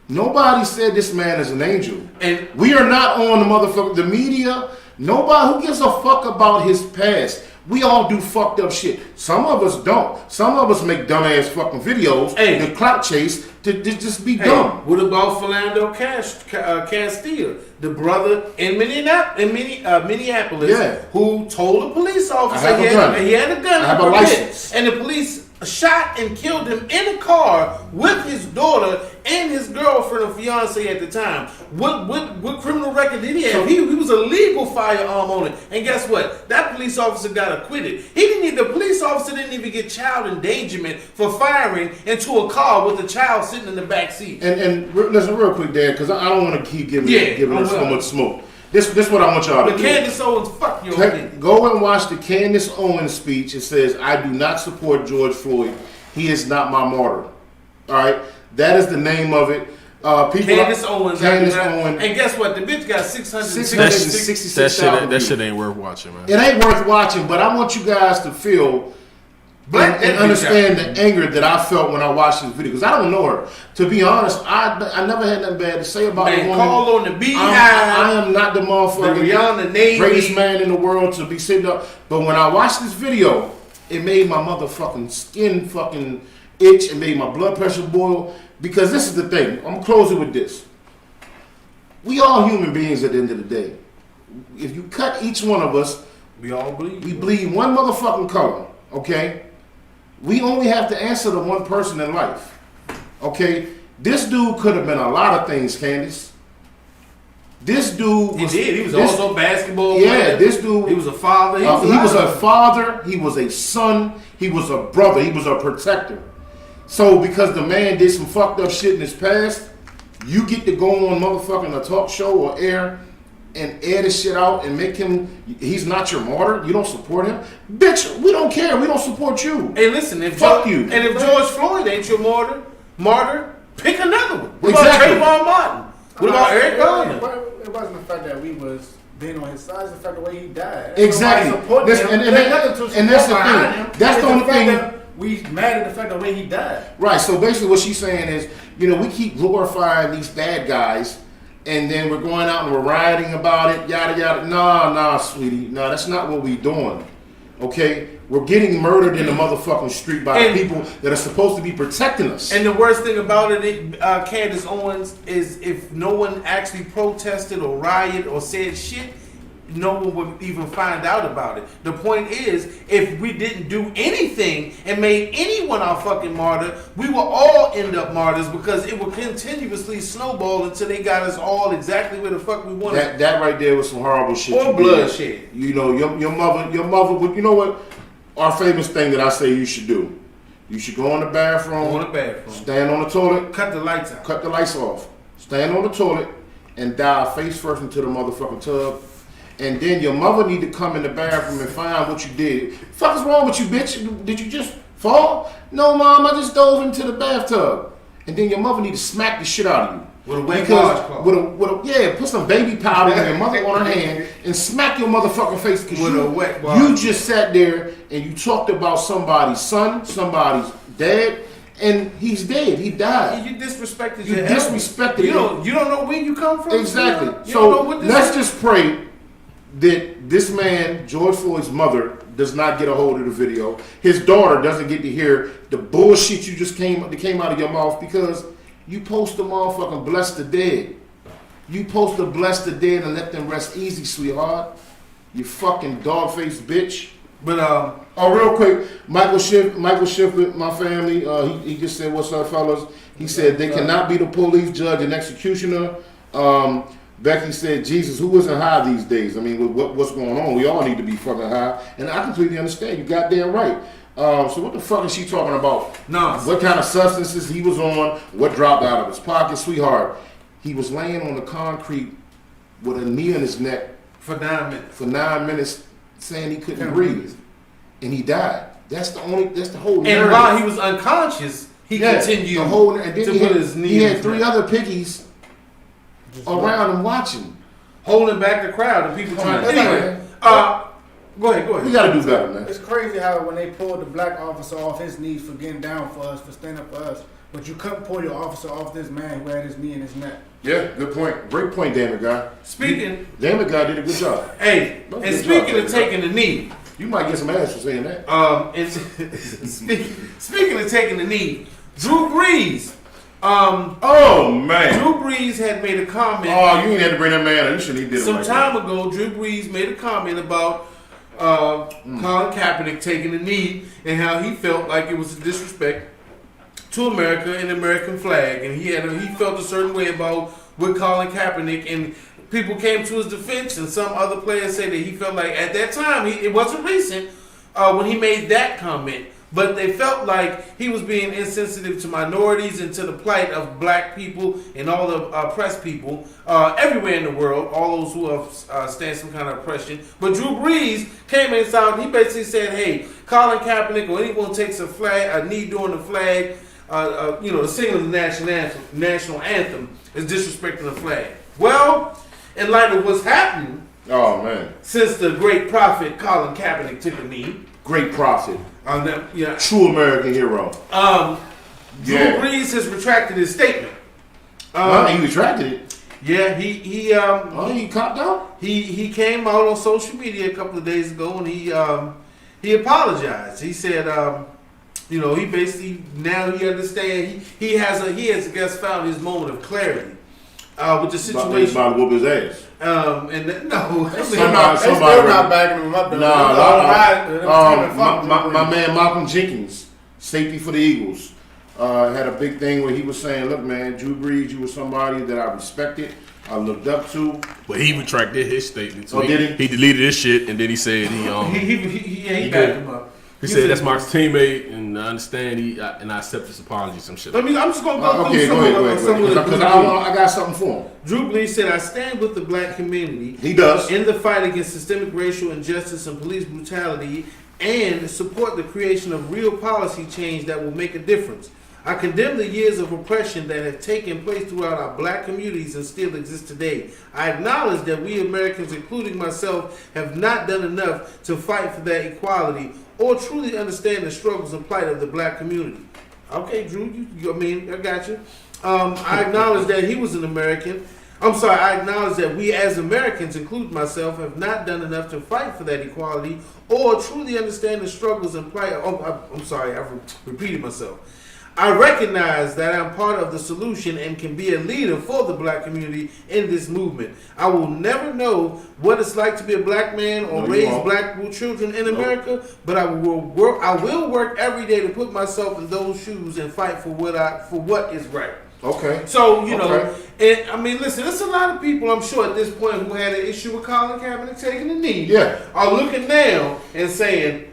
S2: Nobody said this man is an angel.
S3: And
S2: we are not on the media. Nobody who gives a fuck about his past. We all do fucked up shit. Some of us don't. Some of us make dumbass fucking videos to clout chase to just be dumb.
S3: What about Philando Castile, the brother in Minneapolis, who told a police officer he had a gun,
S2: I have a license,
S3: and the police shot and killed him in a car with his daughter and his girlfriend or fiance at the time. What criminal record did he have? He was a legal firearm owner. And guess what? That police officer got acquitted. The police officer didn't even get child endangerment for firing into a car with a child sitting in the back seat.
S2: And listen real quick, Dad, because I don't want to keep giving her so much smoke. This what I want y'all to do.
S3: Candace Owens, fuck your opinion.
S2: Go and watch the Candace Owens speech. It says, I do not support George Floyd. He is not my martyr. All right? That is the name of it.
S3: Candace Owens.
S2: And
S3: guess what? The bitch got
S2: 666,000
S4: That shit ain't worth watching, man.
S2: It ain't worth watching, but I want you guys to feel and understand the anger that I felt when I watched this video. Because I don't know her. To be honest, I never had nothing bad to say about the woman.
S3: Call on the beehive.
S2: I am not the motherfucking greatest man in the world to be sitting up. But when I watched this video, it made my motherfucking skin fucking itch. It made my blood pressure boil. Because this is the thing. I'm closing with this. We all human beings at the end of the day. If you cut each one of us,
S3: we all bleed.
S2: We bleed one motherfucking color. Okay? We only have to answer to one person in life. Okay? This dude could have been a lot of things, Candace. This dude was...
S3: He was also a basketball player.
S2: Yeah, this dude...
S3: He was a father.
S2: He was a father. He was a son. He was a brother. He was a protector. So because the man did some fucked up shit in his past, you get to go on motherfucking a talk show or air and air this shit out and make him, he's not your martyr, you don't support him. Bitch, we don't care, we don't support you.
S3: Hey listen, if George Floyd ain't your martyr, pick another one. What about Trayvon Martin? What about Eric Garner?
S5: It wasn't the fact that we was being on his side, it's the fact the way he died.
S2: Exactly. And that's the thing. That's the only thing.
S5: We mad at the fact the way he died.
S2: Right, so basically what she's saying is, we keep glorifying these bad guys, and then we're going out and we're rioting about it, yada, yada. Nah, sweetie. No, that's not what we're doing. Okay? We're getting murdered in the motherfucking street by people that are supposed to be protecting us.
S3: And the worst thing about it, Candace Owens, is if no one actually protested or rioted or said shit, no one would even find out about it. The point is, if we didn't do anything and made anyone our fucking martyr, we will all end up martyrs because it will continuously snowball until they got us all exactly where the fuck we wanted.
S2: That right there was some horrible shit.
S3: Or bloodshed.
S2: Your mother would, you know what? Our famous thing that I say you should do. You should go in the bathroom. Stand on the toilet.
S3: Cut the lights out.
S2: Cut the lights off. Stand on the toilet and dive face first into the motherfucking tub. And then your mother need to come in the bathroom and find what you did. Fuck is wrong with you, bitch? Did you just fall? No, Mom, I just dove into the bathtub. And then your mother need to smack the shit out of you.
S3: With a wet washcloth.
S2: Put some baby powder in your mother on her hand and smack your motherfucking face because you just sat there and you talked about somebody's son, somebody's dad, and he's dead. He died.
S3: You disrespected
S2: your elders. You
S3: don't know where you come from.
S2: Exactly. So let's just pray that this man, George Floyd's mother, does not get a hold of the video. His daughter doesn't get to hear the bullshit you just came out of your mouth because you post to motherfucking bless the dead. You post to bless the dead and let them rest easy, sweetheart. You fucking dog-faced bitch.
S3: But
S2: real quick, Michael Schiff with my family, he just said, "What's up, fellas?" He said they cannot be the police, judge, and executioner. Becky said, "Jesus, who isn't high these days? I mean, what's going on? We all need to be fucking high." And I completely understand. You goddamn right. So what the fuck is she talking about?
S3: No.
S2: What kind of substances he was on? What dropped out of his pocket, sweetheart? He was laying on the concrete with a knee in his neck
S3: for 9 minutes.
S2: For 9 minutes, saying he couldn't breathe, and he died. That's the whole narrative.
S3: And while he was unconscious, he continued to put his knee.
S2: He had 3 other pickies around him watching,
S3: holding back the crowd, and people trying to. Anyway, go ahead.
S2: We gotta do better, man.
S5: It's crazy how when they pulled the black officer off his knees for getting down for us, for standing up for us, But you couldn't pull your officer off this man who had his knee in his neck.
S2: Yeah, good point. Great point, damn it, guy. Damn it, guy did a good job.
S3: Hey, and speaking of taking the knee,
S2: you might get some ass for saying that.
S3: And speaking of taking the knee, Drew Brees.
S2: Oh man,
S3: Drew Brees had made a comment.
S2: Oh, you ain't had to bring that man up. You should have did it
S3: some time ago. Drew Brees made a comment about Colin Kaepernick taking the knee and how he felt like it was a disrespect to America and the American flag, and he felt a certain way about with Colin Kaepernick, and people came to his defense, and some other players say that he felt like at that time it wasn't recent when he made that comment. But they felt like he was being insensitive to minorities and to the plight of black people and all the oppressed people everywhere in the world, all those who have stand some kind of oppression. But Drew Brees came inside and he basically said, hey, Colin Kaepernick or anyone takes a knee during the flag, the singing of the national anthem is disrespecting the flag. Well, in light of what's happening, since the great prophet Colin Kaepernick took a knee,
S2: great prophet. True American hero.
S3: Drew Brees has retracted his statement.
S2: He retracted it?
S3: Yeah, he
S2: copped out?
S3: He came out on social media a couple of days ago and he apologized. He said, he basically now he understands he has I guess found his moment of clarity with the situation.
S2: About to whoop his ass.
S5: Somebody not backing him up.
S2: My man Malcolm Jenkins, safety for the Eagles, had a big thing where he was saying, "Look, man, Drew Brees, you were somebody that I respected, I looked up to."
S4: But he retracted his statement. So
S2: did he?
S4: He deleted his shit, and then he said
S3: he backed him up.
S4: He said that's my teammate, and I understand. and I accept his apology. Some shit.
S3: I'm just gonna go through
S2: some of the because I got something for him.
S3: Drew Brees said, "I stand with the black community.
S2: He does
S3: in the fight against systemic racial injustice and police brutality, and support the creation of real policy change that will make a difference. I condemn the years of oppression that have taken place throughout our black communities and still exist today. I acknowledge that we Americans, including myself, have not done enough to fight for that equality or truly understand the struggles and plight of the black community." Okay, Drew, I got you. I acknowledge that he was an American. I acknowledge that we as Americans, including myself, have not done enough to fight for that equality or truly understand the struggles and plight. I've repeated myself. I recognize that I'm part of the solution and can be a leader for the black community in this movement. I will never know what it's like to be a black man or raise black children in America, but I will work every day to put myself in those shoes and fight for what is right.
S2: Okay.
S3: So, listen, there's a lot of people, I'm sure, at this point who had an issue with Colin Kaepernick taking the knee.
S2: Yeah.
S3: Are looking now and saying,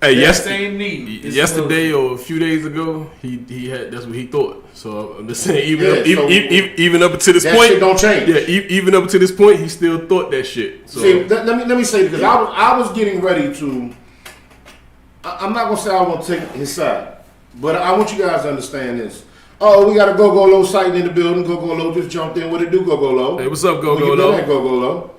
S4: hey,
S3: yesterday
S4: or a few days ago, he had that's what he thought. So I'm just saying, even up until this point,
S2: shit don't change.
S4: Yeah, even up until this point, he still thought that shit. So
S2: see, let me say because I was getting ready to. I'm not gonna say I want to take his side, but I want you guys to understand this. Oh, we got a Go Low sighting in the building. Go Low just jumped in. What it do, Go Low?
S4: Hey, what's up, Go Low?
S2: Go Low.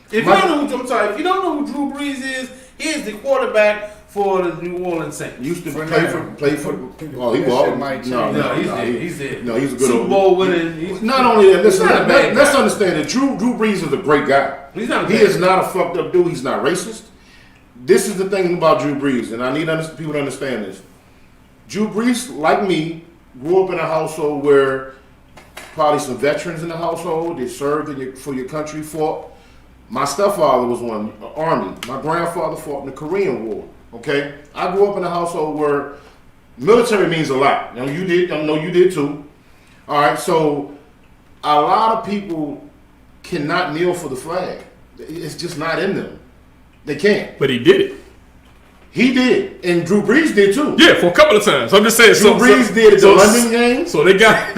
S3: If you don't know who Drew Brees is, he is the quarterback for the New Orleans Saints.
S2: Used to play for. Oh, he was.
S3: He's there.
S2: No, he's a good
S3: Super Bowl winning.
S2: Not only that, let's understand that Drew Brees is a great guy. He is not a fucked up dude. He's not racist. This is the thing about Drew Brees, and I need people to understand this. Drew Brees, like me, grew up in a household where probably some veterans in the household. They served for your country, fought. My stepfather was one, Army. My grandfather fought in the Korean War. Okay, I grew up in a household where military means a lot. Now you did. I know you did too. All right, so a lot of people cannot kneel for the flag. It's just not in them. They can't.
S4: But he did it.
S2: He did, and Drew Brees did too.
S4: Yeah, for a couple of times. I'm just saying.
S2: Drew Brees did at the London game.
S4: So they got.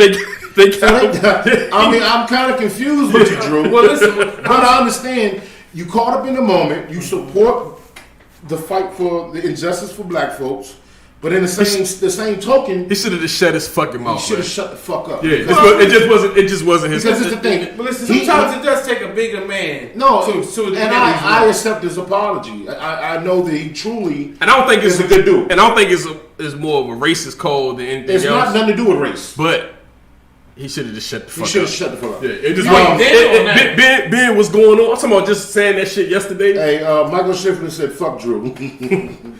S2: I'm kind of confused with you, Drew.
S3: Well, listen,
S2: but I understand you caught up in the moment. You support the fight for the injustice for black folks. But in the same token,
S4: he should have just shut his fucking mouth.
S2: He should have shut the fuck up.
S4: Yeah, it just wasn't his.
S2: Because it's the thing.
S3: But listen, sometimes it does take a bigger man.
S2: No, and I accept his apology. I know that he truly.
S4: And I don't think
S2: is a good dude.
S4: And I don't think it's more of a racist code than anything else.
S2: It's not nothing to do with race.
S4: But he should have just shut the fuck up.
S2: He should have shut the fuck up.
S4: Yeah, it just Ben was going on. I'm talking about just saying that shit yesterday.
S2: Hey, Michael Schiffman said, "Fuck Drew."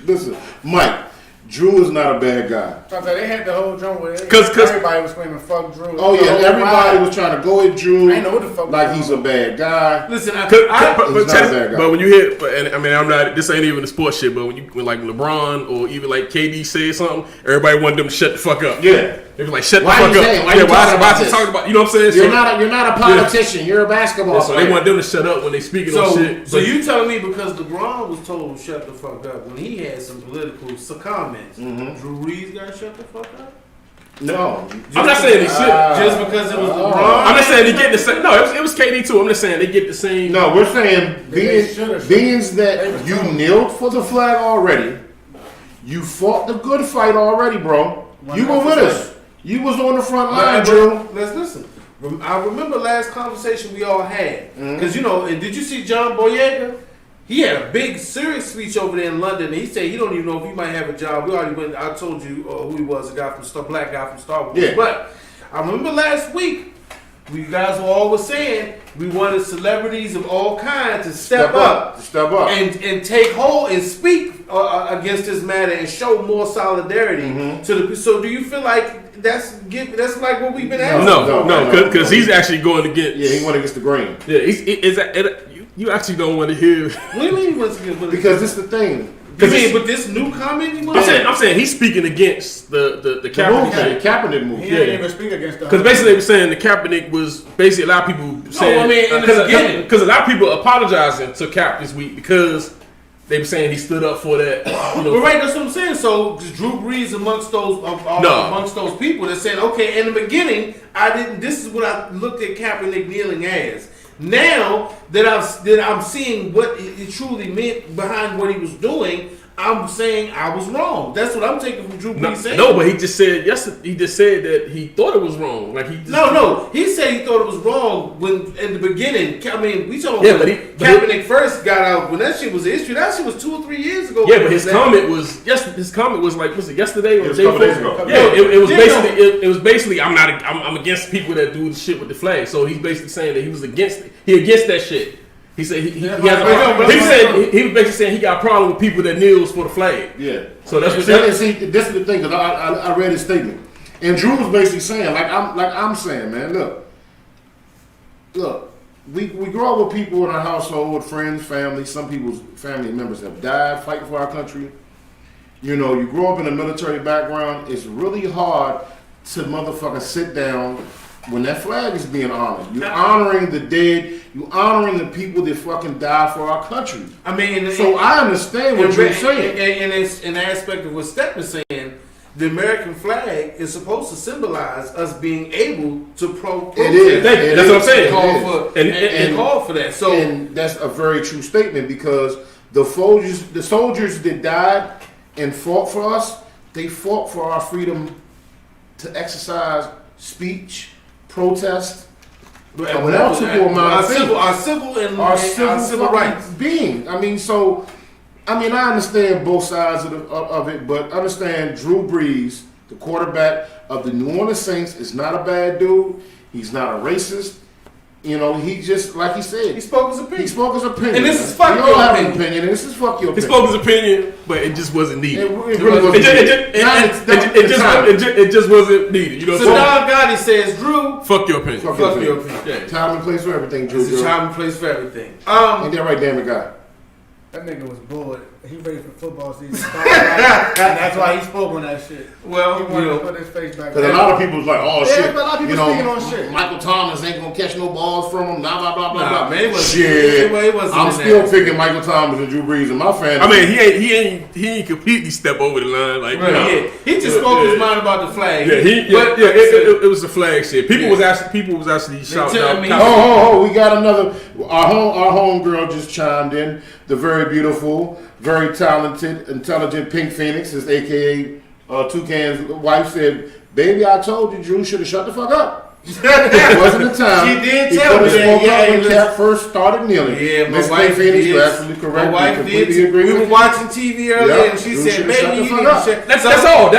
S2: Listen, Mike. Drew is not a bad guy.
S5: So they had the whole drum with it.
S4: Cause
S5: everybody was screaming, "Fuck Drew."
S2: Oh yeah, everybody was trying to go at Drew.
S5: I know what the fuck.
S2: Like he's a bad guy.
S3: Listen,
S2: but
S4: when you hear, and I mean, I'm not. This ain't even the sports shit. But when like LeBron or even like KD say something, everybody wanted them to shut the fuck up.
S2: Yeah,
S4: they be like, "Shut the fuck up." Why you talking about? You know what I'm saying?
S2: You're not a politician. You're a basketball player.
S4: So they want them to shut up when they speaking on shit.
S3: So you telling me because LeBron was told to shut the fuck up when he had some political comments, Drew Brees got to shut the fuck up?
S2: No,
S4: I'm not saying he should.
S3: Just because it was LeBron.
S4: I'm not saying they get the same. No, it was KD too. I'm just saying they get the same.
S2: No, we're saying beings that you kneeled for the flag already. You fought the good fight already, bro. You were with us. You was on the front line, Drew.
S3: Let's listen. I remember last conversation we all had because and did you see John Boyega? He had a big, serious speech over there in London, and he said he don't even know if he might have a job. We already went. I told you who he was, black guy from Star Wars.
S2: Yeah.
S3: But I remember last week, we guys were always saying we wanted celebrities of all kinds to step up, and take hold and speak against this matter and show more solidarity to the. So, do you feel like that's like what we've been asking?
S4: No, because he's actually going against.
S2: Yeah, he went against the grain.
S4: Yeah, you actually don't want to hear.
S3: What do you mean he wants to get?
S2: Because it's the thing.
S3: But this new comment,
S4: I'm saying he's speaking against the
S2: Kaepernick move.
S5: He didn't even speak against that.
S4: Because basically they were saying the Kaepernick was basically a lot of people saying because a lot of people apologizing to Cap this week because they were saying he stood up for that.
S3: But right, that's what I'm saying. So Drew Brees amongst those people that saying, okay, in the beginning this is what I looked at Kaepernick kneeling as. Now that I'm seeing what it truly meant behind what he was doing, I'm saying I was wrong. That's what I'm taking from Drew Brees saying.
S4: No, but he just said yesterday. He just said that he thought it was wrong. Like
S3: No. He said he thought it was wrong when in the beginning. I mean, we talking about Kaepernick first got out when that shit was an issue. That shit was 2 or 3 years ago.
S4: Yeah, but his comment was like, was it yesterday or
S2: the day before? Days ago.
S4: Yeah, it was basically I'm against people that do the shit with the flag. So he's basically saying that he was against that shit. He said he was basically saying he got a problem with people that kneels for the flag.
S2: Yeah.
S4: So that's what.
S2: See, this is the thing because I read his statement, and Drew was basically saying like I'm saying, man, look, we grow up with people in our household, with friends, family. Some people's family members have died fighting for our country. You grow up in a military background. It's really hard to motherfucking sit down when that flag is being honored. You're honoring the dead. You're honoring the people that fucking died for our country. I mean, I understand what you're saying.
S3: And it's an aspect of what Steph is saying. The American flag is supposed to symbolize us being able to protest.
S2: It is.
S4: That's what I'm saying.
S3: Call for that. So,
S2: and that's a very true statement because the soldiers that died and fought for us, they fought for our freedom to exercise speech, protest, our civil rights being. I understand both sides of it, but understand Drew Brees, the quarterback of the New Orleans Saints, is not a bad dude. He's not a racist. He just, like he said,
S3: he spoke his opinion.
S2: And this is fuck your opinion. And this is fuck your opinion.
S4: He spoke his opinion, but it just wasn't needed. It just wasn't needed.
S3: So Don Gotti says, Drew,
S4: fuck your opinion.
S3: Fuck your opinion.
S2: Yeah. Time and place for everything, Drew.
S3: There's a time and place for everything.
S2: Ain't that right, damn it, guy?
S5: That nigga was bored. He ready for football season. And that's why he spoke on that shit.
S3: Well,
S5: he wanted to put his face back.
S2: Because a lot of people was like, "Oh shit,"
S5: but a lot of people speaking on shit.
S2: Michael Thomas ain't gonna catch no balls from him. Blah blah blah blah blah.
S3: Man,
S2: shit. I'm still picking Michael Thomas and Drew Brees and my fans.
S4: I mean, he ain't completely step over the line like.
S3: Right, he just spoke his mind about the flag.
S4: It was the flag shit. People was actually shouting out.
S2: Oh, we got another. Our home girl just chimed in. The very beautiful, very talented, intelligent Pink Phoenix is AKA Toucan's wife said, "Baby, I told you, Drew should have shut the fuck up." It wasn't the time.
S3: She did tell me
S2: that.
S3: Yeah,
S2: when Cat first started kneeling.
S3: Yeah,
S2: Miss Phoenix, you're absolutely correct.
S3: My wife did. We were watching TV earlier, and she said, "Baby, you need to shut."
S4: That's all.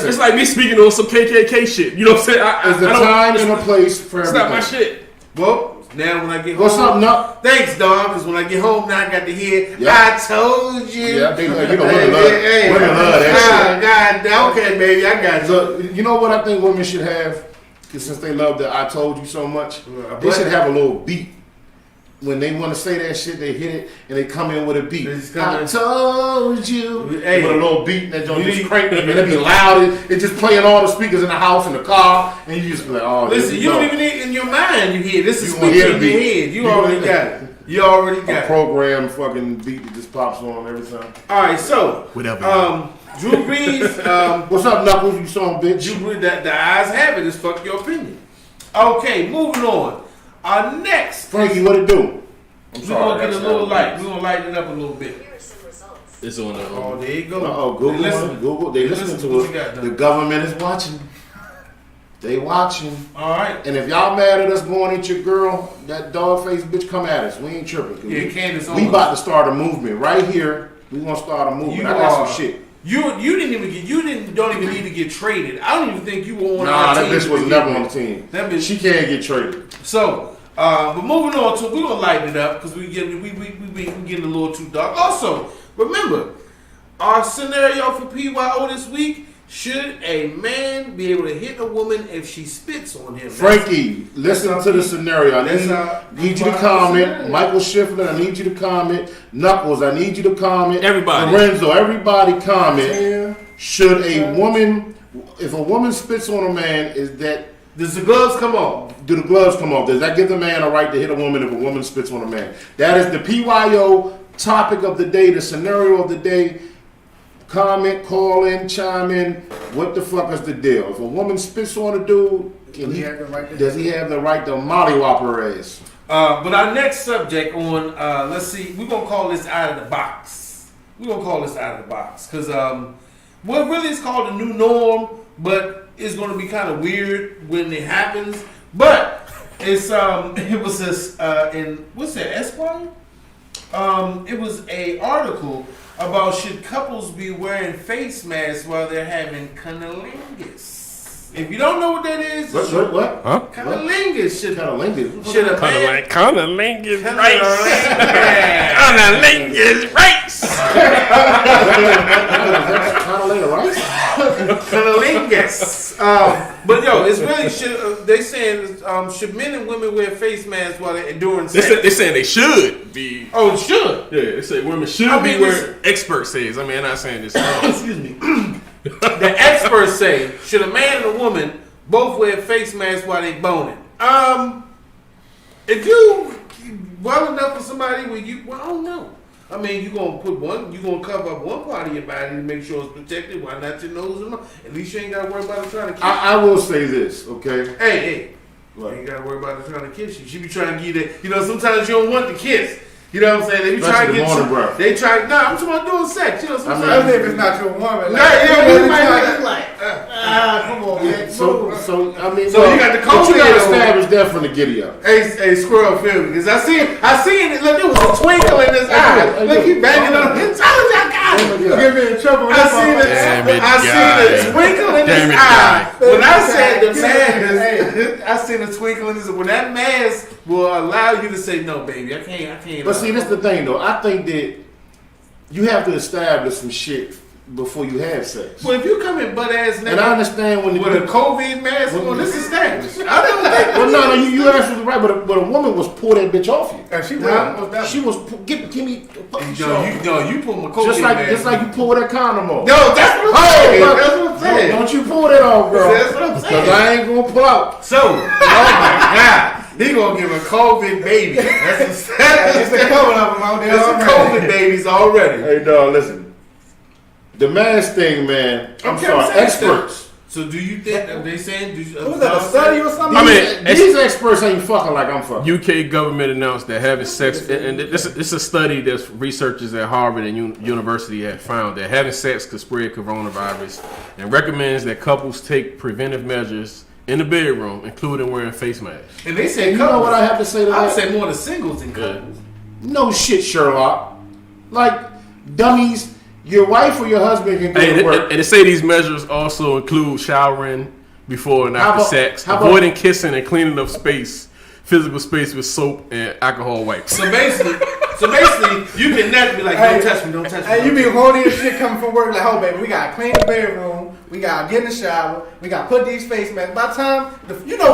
S4: It's like me speaking on some KKK shit. You know what I'm saying?
S2: There's a time and a place for everything.
S4: It's not my shit.
S3: Well, now when I get home,
S2: what's up, Nuck?
S3: Thanks, dog. Because when I get home, now I got to hear, "I told you."
S2: Yeah, women love that shit.
S3: God, okay, baby, I got you.
S2: So, you know what I think women should have? Because since they love the "I told you" so much, they should have a little beat. When they want to say that shit, they hit it and they come in with a beat. I told you. Hey, with a little beat and that joint just crank and it be loud. It's just playing all the speakers in the house, in the car, and you just be like, "Oh,
S3: listen, you don't even need in your mind. You hear this is speaking in your head. You already got it. You already got it.
S2: A program fucking beat that just pops on every time.
S3: All right, so
S4: whatever.
S3: Drew Brees.
S2: What's up, Knuckles? You song, bitch.
S3: Drew, the eyes have it. Is fuck your opinion. Okay, moving on. Our next,
S2: Frankie, what it do?
S3: We're gonna get a little light. We're gonna lighten it up a little bit.
S4: It's on the.
S3: Oh, there you go.
S2: Google. They listen to us. The government is watching. They watching.
S3: All right.
S2: And if y'all mad at us going at your girl, that dog face bitch, come at us. We ain't tripping.
S3: Yeah, Candace Owens.
S2: We about to start a movement right here. We gonna start a movement. I got some shit.
S3: You don't even need to get traded. I don't even think you were on
S2: our team.
S3: Nah,
S2: that bitch was never on the team.
S3: That bitch,
S2: she can't get traded.
S3: So, but moving on to, we're gonna lighten it up because we getting a little too dark. Also, remember our scenario for PYO this week: should a man be able to hit a woman if she spits on him?
S2: Frankie, listen to the scenario. I need you to comment. Michael Schiffler, I need you to comment. Knuckles, I need you to comment.
S4: Everybody.
S2: Lorenzo, everybody comment. Yeah. Should a woman, if a woman spits on a man, does the gloves come off? Do the gloves come off? Does that give the man a right to hit a woman if a woman spits on a man? That is the PYO topic of the day, the scenario of the day. Comment, call in, chime in. What the fuck is the deal? If a woman spits on a dude, does he have the right to mollywop her ass?
S3: But our next subject on, let's see, we're going to call this out of the box. Because what really is called the new norm, but it's going to be kind of weird when it happens. But it's it was this in, what's that, Esquire? It was a article about should couples be wearing face masks while they're having cunnilingus. If you don't know what that is,
S2: what? Huh?
S3: Cunnilingus. Should a man?
S4: Cunnilingus rice. Cunnilingus rice.
S3: Cunnilingus. But yo, it's really they saying should men and women wear face masks while they're during sex?
S4: They're saying they should be.
S3: Oh, should.
S4: Yeah, they say women should be wearing. Expert says. I mean, I'm not saying this.
S3: Excuse me. The experts say, should a man and a woman both wear face masks while they boning? If you well enough for somebody where I don't know. I mean, you're gonna cover up one part of your body to make sure it's protected. Why not your nose and mouth? At least you ain't gotta worry about her trying to kiss you.
S2: I will say this, okay?
S3: Hey. You ain't gotta worry about her trying to kiss you. She be trying to give you that, sometimes you don't want the kiss. You know what I'm saying? They be trying to get you. I'm talking about doing sex.
S5: Sometimes if it's not your woman.
S3: Come on, man.
S2: So you
S3: got the COVID.
S2: But you got to establish that from the giddy up.
S3: Hey, squirrel, feel me? Because I seen it. Look, there was a twinkle in his eye. Look, he banging on his
S5: Get me in trouble.
S3: I seen the twinkle in his eye. When I said the mask, I seen the twinkle in his eye. When that mask will allow you to say, no, baby, I can't.
S2: But see, this is the thing, though. I think that you have to establish some shit before you have sex.
S3: Well, if you come in butt ass now,
S2: and I understand when
S3: with a COVID mask on, this is established. I don't think.
S2: Well, no, you absolutely right. But a woman was pull that bitch off you.
S5: And she was
S2: give me.
S3: You pull my COVID
S2: just like you pull that condom off.
S3: No, that's what I'm saying. That's what I'm saying.
S2: Don't you pull that off, girl?
S3: That's what I'm saying.
S2: Because I ain't gonna pull out.
S3: So, oh my God. He gonna give a COVID baby. That's a
S5: couple of them out there.
S3: There's some COVID babies already.
S2: Hey, dog, listen. The mask thing, man. I'm sorry. Experts.
S3: So do you think that they saying?
S5: Was that a study or something?
S4: I mean,
S2: these experts ain't fucking like I'm fucking.
S4: UK government announced that having sex, and this is a study that researchers at Harvard and University have found that having sex could spread coronavirus, and recommends that couples take preventive measures in the bedroom, including wearing face masks.
S3: And they say,
S2: you know what I have to say to that?
S3: I would say more to singles than couples.
S2: No shit, Sherlock. Like dummies. Your wife or your husband can go to work.
S4: And they say these measures also include showering before and after sex, avoiding kissing and cleaning up physical space with soap and alcohol wipes.
S3: So basically, you can never be like, don't touch me.
S5: Hey, you be holding this shit coming from work like, oh baby, we gotta clean the bedroom, we gotta get in the shower, we gotta put these face masks. By the time,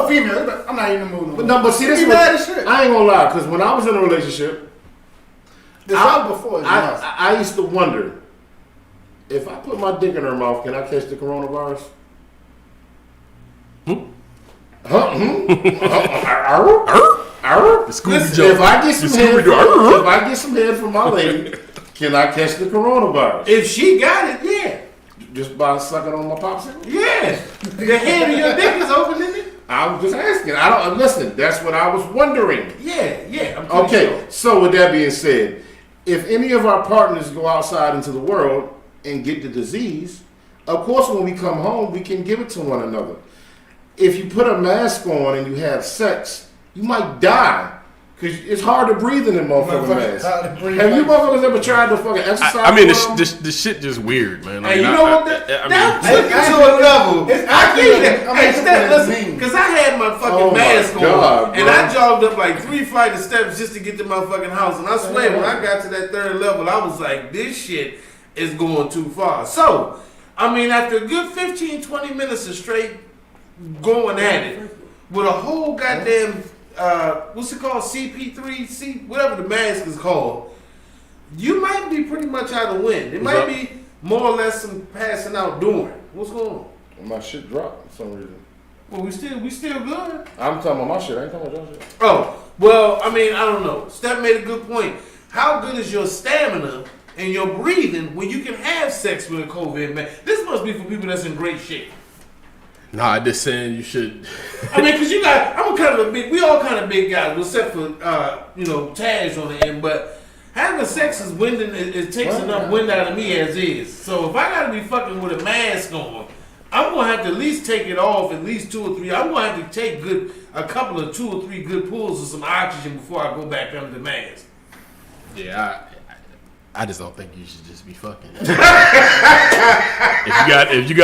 S5: female, I'm not even in the mood.
S2: But see, this is I ain't gonna lie, because when I was in a relationship, I used to wonder, if I put my dick in her mouth, can I catch the coronavirus? Listen, if I get some head from my lady, can I catch the coronavirus?
S3: If she got it, yeah.
S2: Just by sucking on my popsicle?
S3: Yeah. The head of your dick is open, isn't it?
S2: I was just asking. Listen, that's what I was wondering.
S3: Yeah.
S2: Okay, so with that being said, if any of our partners go outside into the world and get the disease, of course when we come home, we can give it to one another. If you put a mask on and you have sex, you might die. Because it's hard to breathe in that motherfucking mask. Have you motherfuckers ever tried to fucking exercise?
S4: I mean, this shit just weird, man.
S3: Hey, you know what? That took it to a level. I get it. Listen, because I had my fucking mask on, and I jogged up like 3 flights of steps just to get to my fucking house. And I swear, when I got to that 3rd level, I was like, this shit is going too far. So, I mean, after a good 15, 20 minutes of straight going at it, with a whole goddamn, what's it called, CP3, whatever the mask is called, you might be pretty much out of wind. It might be more or less some passing out doing. What's going on?
S2: My shit dropped for some reason.
S3: Well, we still good.
S2: I'm talking about my shit. I ain't talking about your shit.
S3: Oh, well, I mean, I don't know. Steph made a good point. How good is your stamina and your breathing when you can have sex with a COVID man? This must be for people that's in great shape.
S4: Nah, I'm just saying you should.
S3: I mean, because I'm kind of a big, we all kind of big guys, except for, Taj on the end, but having sex is winding, it takes enough wind out of me as is. So if I got to be fucking with a mask on, I'm going to have to at least take it off at least 2 or 3. I'm going to have to take a couple of 2 or 3 good pulls of some oxygen before I go back under the mask.
S4: Yeah, I just don't think you should just be fucking. if you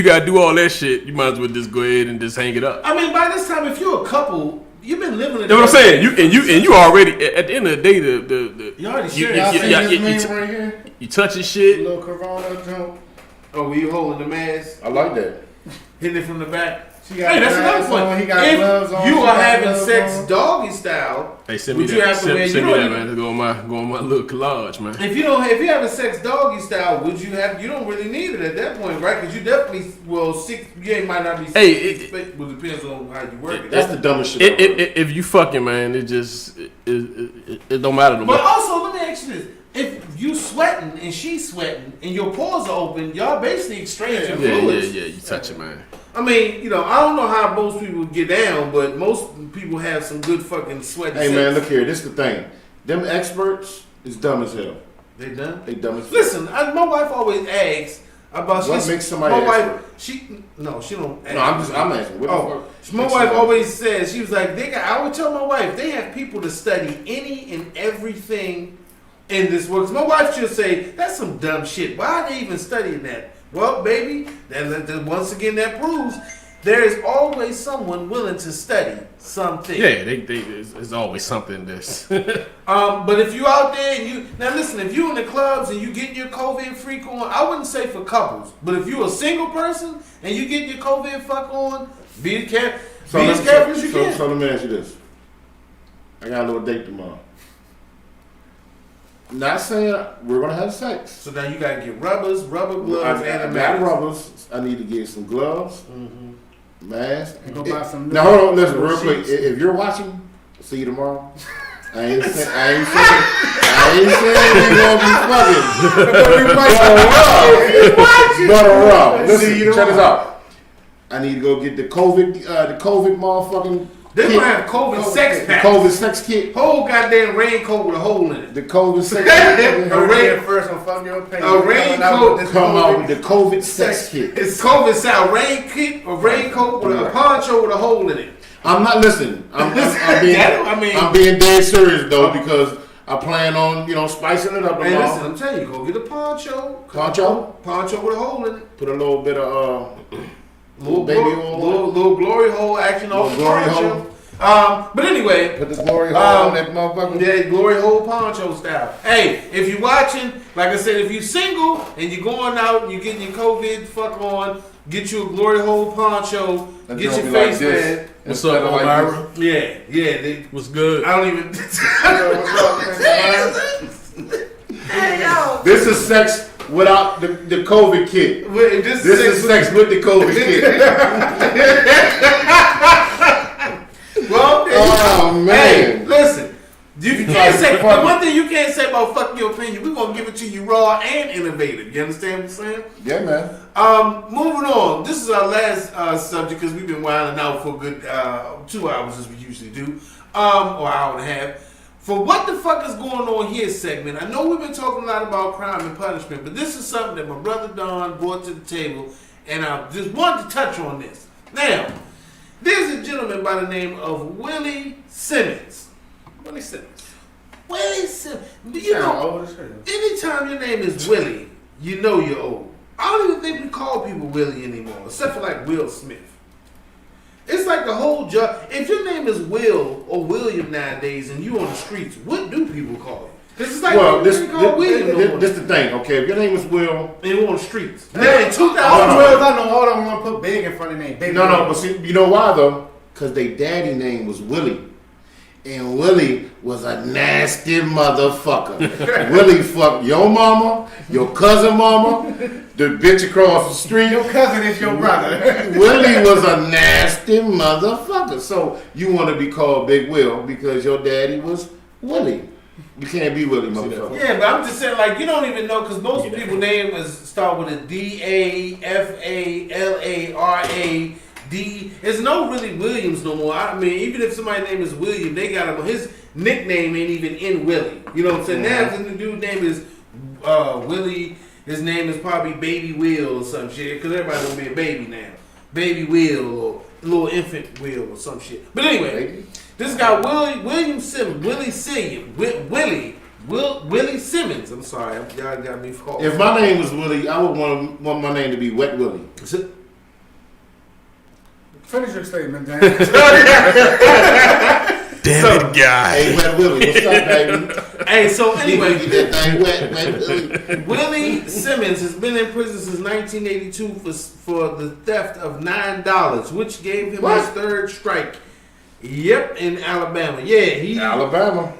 S4: got to do all that shit, you might as well just go ahead and just hang it up.
S3: I mean, by this time, if you're a couple, you've been living.
S4: That's what I'm saying. You already at the end of the day,
S3: you already shared.
S4: You touching shit.
S5: Little Corona joke.
S3: Oh, were you holding the mask?
S2: I like that.
S3: Hitting it from the back.
S5: Hey, that's another point.
S3: If you are having sex doggy style,
S4: hey, send me that. Send me that, man. To go on my little collage, man.
S3: If you having sex doggy style, would you have? You don't really need it at that point, right? Because you definitely you might not be.
S4: Hey, it
S3: depends on how you work it.
S2: That's the dumbest shit.
S4: If you fucking, man, it just it don't matter no more.
S3: But also, let me ask you this. If you sweating and she's sweating and your pores are open, y'all basically exchanging fluids.
S4: Yeah, you touch it, man.
S3: I mean, I don't know how most people get down, but most people have some good fucking sweaty sex.
S2: Man, look here. This is the thing. Them experts is dumb as hell.
S3: They dumb?
S2: They dumb as hell.
S3: Listen, my wife always asks about
S2: what makes somebody
S3: my
S2: expert?
S3: wife, she don't ask.
S2: No, I'm asking. What
S3: my wife always says, she was like, I would tell my wife, they have people to study any and everything in this work. My wife should say, that's some dumb shit. Why are they even studying that? Well, baby, once again, that proves there is always someone willing to study something.
S4: Yeah, there's always something that's.
S3: But if you out there and if you in the clubs and you getting your COVID freak on, I wouldn't say for couples, but if you a single person and you getting your COVID fuck on, be as careful as you can.
S2: So let me ask you this: I got a little date tomorrow. Not saying we're gonna have sex.
S3: So now you gotta get rubber gloves, and a
S2: mask. Rubbers. I need to get some gloves, mask.
S5: And go buy some.
S2: Now hold on, listen real quick. If you're watching, see you tomorrow. I ain't saying we're gonna be fucking. But listen, check this out. I need to go get the COVID motherfucking.
S3: They're gonna have COVID sex pack.
S2: COVID sex kit.
S3: Whole goddamn raincoat with a hole in it.
S2: The COVID sex kit.
S5: A rain first on fuck your opinion.
S3: A raincoat.
S2: Come out with the COVID sex kit.
S3: It's COVID sex. A rain kit, a raincoat with a poncho with a hole in it.
S2: I'm not listening. I'm being dead serious though because I plan on spicing it up.
S3: Hey, listen, I'm telling you, go get a poncho. Poncho with a hole in it.
S2: Put a little bit of
S3: little
S2: baby oil,
S3: little glory hole action off the
S2: glory
S3: poncho. But anyway,
S2: put the glory hole on that motherfucker.
S3: Yeah, glory hole poncho style. Hey, if you're watching, like I said, if you're single and you're going out and you're getting your COVID fuck on, get you a glory hole poncho, get your face man.
S4: What's up, Elvira?
S3: Yeah.
S4: What's good?
S3: I don't even.
S6: Hey, yo.
S2: This is sex without the COVID kit. This is sex with the COVID kit.
S3: Well,
S2: oh man!
S3: Hey, listen. You can't say the one thing you can't say about fucking your opinion. We're gonna give it to you raw and innovative. You understand what I'm saying?
S2: Yeah, man.
S3: Moving on. This is our last subject because we've been wilding out for a good 2 hours as we usually do, or an hour and a half. For what the fuck is going on here segment, I know we've been talking a lot about crime and punishment, but this is something that my brother Don brought to the table, and I just wanted to touch on this. Now, there's a gentleman by the name of Willie Simmons. Willie Simmons. You know, anytime your name is Willie, you know you're old. I don't even think we call people Willie anymore, except for like Will Smith. It's like the whole job. If your name is Will or William nowadays and you on the streets, what do people call you? Because it's like
S2: this the thing, okay? If your name is Will,
S3: and you're on the streets. Now in 2000,
S5: I know all of them want to put big in front of their name. Baby
S2: no, but see, you know why though? Because their daddy name was Willie. And Willie was a nasty motherfucker. Willie fucked your mama, your cousin mama, the bitch across the street.
S5: Your cousin is your brother.
S2: Willie was a nasty motherfucker. So you want to be called Big Will because your daddy was Willie. You can't be Willie, motherfucker.
S3: Yeah, but I'm just saying, like, you don't even know because most people's name start with a D-A-F-A-L-A-R-A. There's no really Williams no more. I mean, even if somebody's name is William, they got him. His nickname ain't even in Willie. You know what I'm saying? Now, if the dude's name is Willie, his name is probably Baby Will or some shit. Because everybody's gonna be a baby now. Baby Will or little infant Will or some shit. But anyway, this guy Willie Simmons. I'm sorry, y'all got me called.
S2: If my name was Willie, I would want my name to be Wet Willie.
S5: Finish your statement, Dan.
S4: Damn it, guy.
S2: Hey, Wet Willie, what's up, baby?
S3: Hey, so anyway,
S2: that thing wet,
S3: Willie Simmons has been in prison since 1982 for the theft of $9, which gave him his third strike. Yep, in Alabama. Yeah,
S2: Alabama.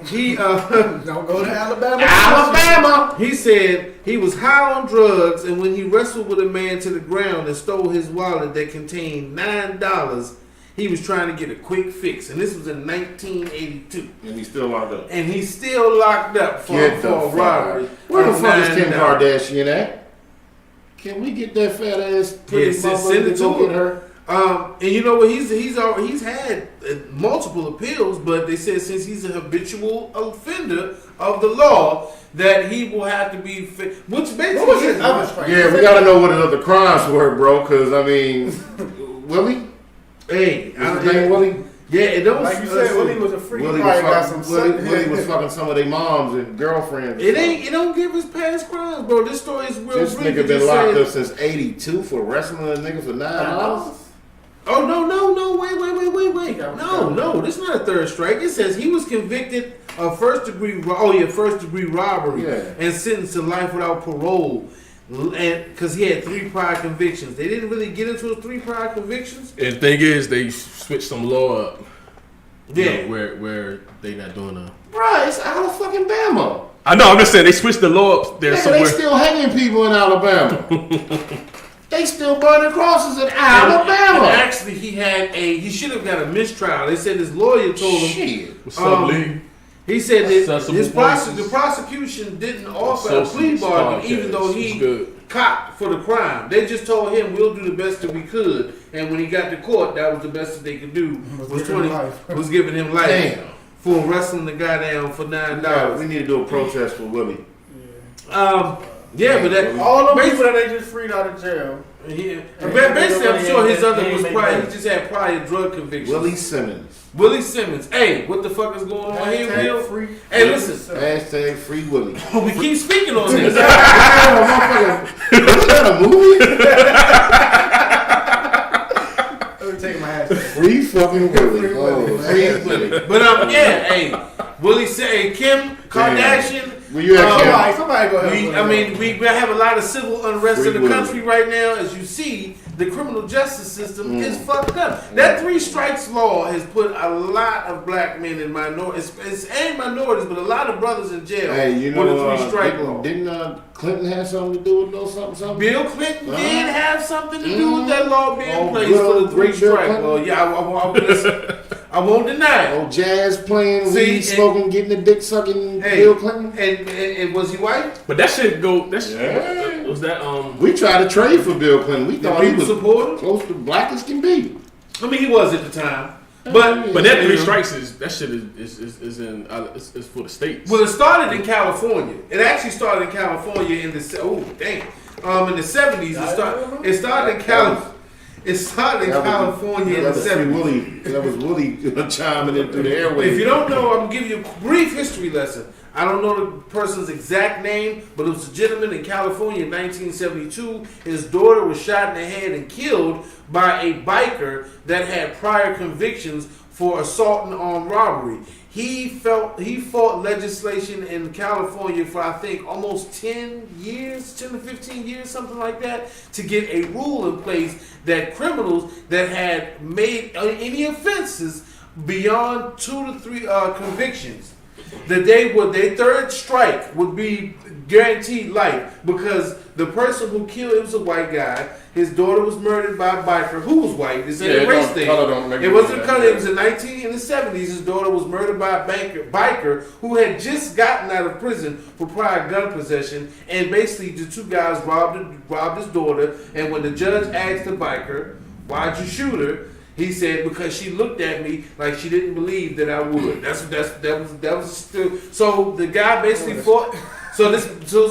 S5: Don't go to Alabama.
S2: Alabama.
S3: He said he was high on drugs, and when he wrestled with a man to the ground and stole his wallet that contained $9, he was trying to get a quick fix. And this was in 1982.
S2: And he's still locked up.
S3: And he's still locked up for a robbery.
S2: Where the fuck is Kim Kardashian at? Can we get that fat ass pretty motherfucker to go get her?
S3: And you know what? He's had multiple appeals, but they said since he's a habitual offender of the law, that he will have to be which basically is
S2: yeah, we gotta know what his other crimes were, bro. Because I mean, Willie.
S3: Hey,
S2: his name Willie.
S3: Yeah, it don't.
S5: Like you said, Willie was a freak.
S2: Willie was fucking some of their moms and girlfriends.
S3: It don't give his past crimes, bro. This story is real.
S2: This nigga been locked up since '82 for wrestling a nigga for $9.
S3: Oh no! Wait! No! This is not a third strike. It says he was convicted of first degree robbery, and sentenced to life without parole, and because he had 3 prior convictions. They didn't really get into his 3 prior convictions.
S4: And the thing is, they switched some law up.
S3: Yeah,
S4: you know, where they not doing a.
S2: Bruh, it's out of fucking Bama.
S4: I know. I'm just saying they switched the law up there somewhere.
S2: They still hanging people in Alabama. They still burning crosses in Alabama.
S3: And actually, he should have got a mistrial. They said his lawyer told him.
S4: What's up, Lee?
S3: He said that the prosecution didn't offer a plea bargain, even though he copped for the crime. They just told him we'll do the best that we could, and when he got to court, that was the best that they could do. Was giving him life.
S2: Damn.
S3: For wrestling the guy down for $9.
S2: We need to do a protest for Willie.
S3: Yeah, but that
S5: all the people that they just freed out of jail.
S3: Yeah. Basically, I'm sure his other was prior. He just had prior drug convictions.
S2: Willie Simmons.
S3: Willie Simmons. Hey, what the fuck is going on here, Will? Hey, listen.
S2: Hashtag free Willie.
S3: We keep speaking on this.
S2: Is that a movie?
S5: Let me take my hat.
S2: Free fucking Willie. Oh, free Willie.
S3: But yeah, hey, Willie said, hey, Kim Kardashian.
S2: Will you
S5: somebody go ahead.
S3: We have a lot of civil unrest in the country right now. As you see, the criminal justice system is fucked up. That 3 strikes law has put a lot of black men in minorities, and minorities, but a lot of brothers in jail.
S2: Hey, you know,
S3: with the 3 strike law.
S2: Didn't Clinton have something to do with something?
S3: Bill Clinton did have something to do with that law being in place for the 3 strike law. Yeah, I won't deny it.
S2: Oh, jazz playing, weed smoking, getting the dick sucking Bill Clinton.
S3: And was he white?
S4: But that shit go. Was that
S2: We tried to trade for Bill Clinton. We thought he was
S3: supportive,
S2: close to black as can be.
S3: I mean, he was at the time. But
S4: that 3 strikes is for the states.
S3: Well, it started in California. It actually started in California in the 70s. It started in California. It started in California in the 70s.
S2: That was Willie chiming in through the airwaves.
S3: If you don't know, I'm going to give you a brief history lesson. I don't know the person's exact name, but it was a gentleman in California in 1972. His daughter was shot in the head and killed by a biker that had prior convictions for assault and armed robbery. He fought legislation in California for, I think, almost 10 to 15 years, something like that, to get a rule in place that criminals that had made any offenses beyond 2 to 3 convictions, that their 3rd strike would be guaranteed life, because the person who killed, it was a white guy. His daughter was murdered by a biker who was white. It's a race thing. It wasn't color. It was in the 70s. His daughter was murdered by a biker who had just gotten out of prison for prior gun possession. And basically, the 2 guys robbed his daughter. And when the judge asked the biker, "Why'd you shoot her?" he said, "Because she looked at me like she didn't believe that I would." So the guy basically fought. So this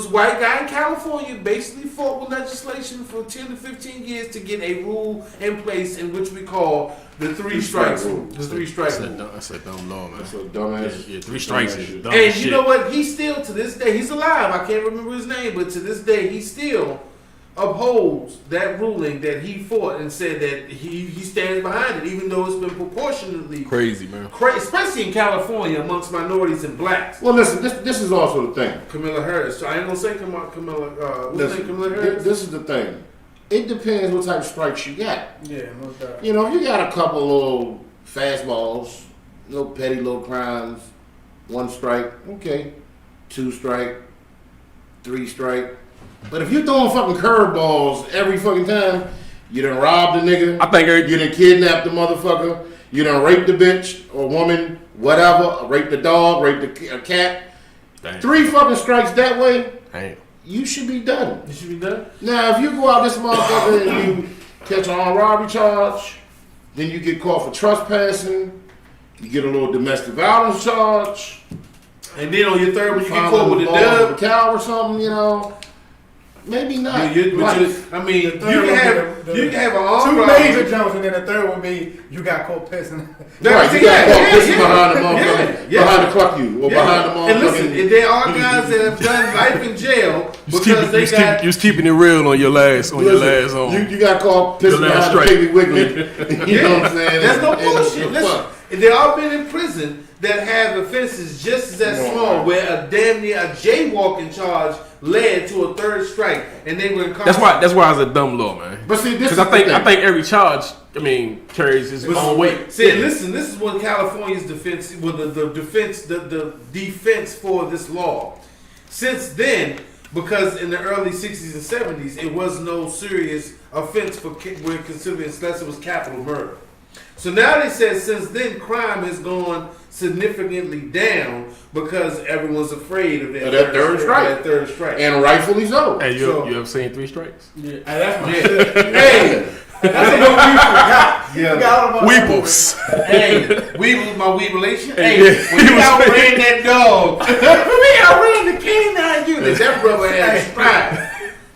S3: white guy in California basically fought with legislation for 10 to 15 years to get a rule in place in which we call the 3 strikes rule. The 3 strike rule.
S4: That's a dumb law, man.
S2: That's a dumbass.
S4: Yeah, 3 strikes is dumb
S3: And
S4: shit.
S3: you know what? He still, to this day, he's alive. I can't remember his name, but to this day, he still upholds that ruling that he fought and said that he stands behind it, even though it's been proportionately
S4: crazy, man.
S3: Especially in California amongst minorities and blacks.
S2: Well, listen, this is also the thing.
S3: Camilla Harris. So I ain't gonna say Camilla. Camilla Harris.
S2: This is the thing. It depends what type of strikes you got.
S5: Yeah, no doubt.
S2: You know, if you got a couple little fastballs, little petty little crimes, 1 strike, okay, 2 strike, 3 strike. But if you're throwing fucking curveballs every fucking time, you done robbed the nigga.
S4: I think
S2: you done kidnapped the motherfucker. You done raped the bitch or woman, whatever. Raped the dog, raped the cat.
S4: Damn.
S2: 3 fucking strikes that way.
S4: Damn.
S2: You should be done.
S3: You should be done.
S2: Now, if you go out this motherfucker and you catch an armed robbery charge, then you get caught for trespassing, you get a little domestic violence charge,
S3: and then on your 3rd one you get caught with a dub,
S2: a cow or something, you know. Maybe not.
S3: You can have an armed
S5: 2
S3: robbery.
S5: major jumps, and then the 3rd one be you got caught pissing.
S2: Right, you got caught pissing behind the motherfucker, behind the fuck you, or behind the motherfucker.
S3: And listen, there are guys that have done life in jail because
S4: you was keeping it real on your last
S2: You got caught pissing behind the Piggly Wiggly. You know what I'm saying?
S3: There's no bullshit. Listen, they all been in prison that have offenses just as that small, where a damn near a jaywalking charge led to a 3rd strike, and they were incarcerated.
S4: That's why it's a dumb law, man.
S2: But see, this is
S4: I think every charge, carries its own weight.
S3: See, listen, this is what California's defense, the defense for this law. Since then, because in the early 60s and 70s, it was no serious offense for considering unless it was capital murder. So now they said since then crime has gone significantly down because everyone's afraid of that
S2: third strike.
S3: That third strike.
S2: And rightfully so.
S4: Hey, you ever seen 3 Strikes?
S5: Yeah, that's my shit.
S3: Hey,
S5: That's a new we forgot. Yeah.
S4: Weeples.
S3: hey, Weeble, my Weeble relation. Hey,
S4: Yeah.
S3: when you outran that dog, when we outran the canine unit, that brother had a stride.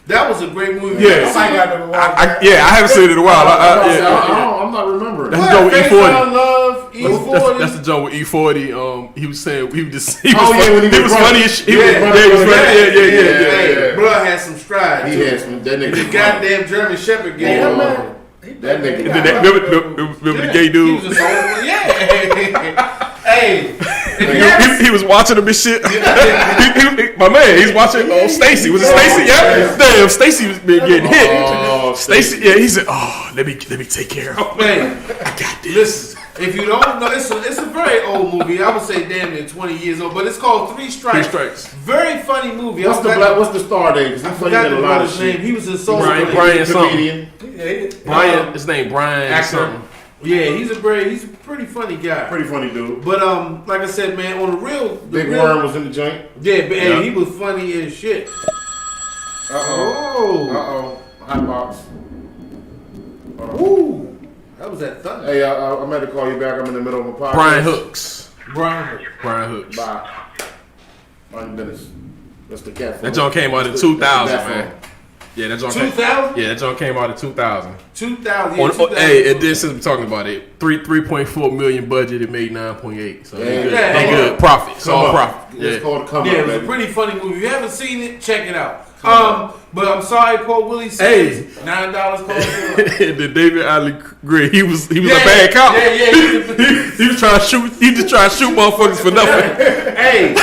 S3: That was a great movie.
S4: Yeah.
S5: I
S4: haven't seen it in a while.
S2: I'm not remembering.
S4: That's the joke with
S3: Face
S4: E40.
S3: on Love, E40.
S4: That's the joke with E40. He was saying he was
S2: when he was
S4: funny as shit. He was funny.
S3: Hey, bro had some stride.
S2: He had some. That nigga.
S3: The goddamn German Shepherd game.
S2: That nigga.
S4: Remember the gay dude?
S3: He was just old. Yeah. Hey.
S4: He was watching him and shit. My man, he's watching Stacy. Was it Stacy? Yeah. Damn, Stacy was been getting hit. Stacy, yeah. He said, "Oh, let me take care of him."
S3: Man,
S4: I got this.
S3: listen. If you don't know, it's a very old movie. I would say damn near 20 years old, but it's called 3 Strikes.
S4: 3 Strikes.
S3: Very funny movie.
S2: What's the star name?
S3: I forgot the brother's name. He was in Soul.
S4: Brian something.
S2: Comedian.
S4: Brian, his name Brian something.
S3: Yeah, he's a pretty funny guy.
S2: Pretty funny dude.
S3: But like I said, man, on the real,
S2: Big Worm was in the joint.
S3: Yeah, but hey, he was funny as shit.
S2: Uh-oh. Hot box.
S3: Ooh. That was that thunder.
S2: Hey, I'm going to call you back. I'm in the middle of a podcast.
S4: Brian Hooks.
S3: Brian
S4: Hooks.
S2: Bye. 9 minutes. That's the cat phone.
S4: That joint came out in 2000, man. Yeah, that joint
S3: 2000?
S4: Yeah, that joint came out in 2000.
S3: 2000.
S4: Hey, and then since we're talking about it, 3.4 million budget, it made 9.8. So they good profit. It's all profit.
S2: It's called Come Up,
S3: it was
S2: baby.
S3: a pretty funny movie. If you haven't seen it, check it out. But I'm sorry, poor Willie Simmons. $9 cost.
S4: And then David Ali Gray, he was a bad cop.
S3: Yeah.
S4: He was trying to shoot. He just trying to shoot motherfuckers for nothing.
S3: Hey,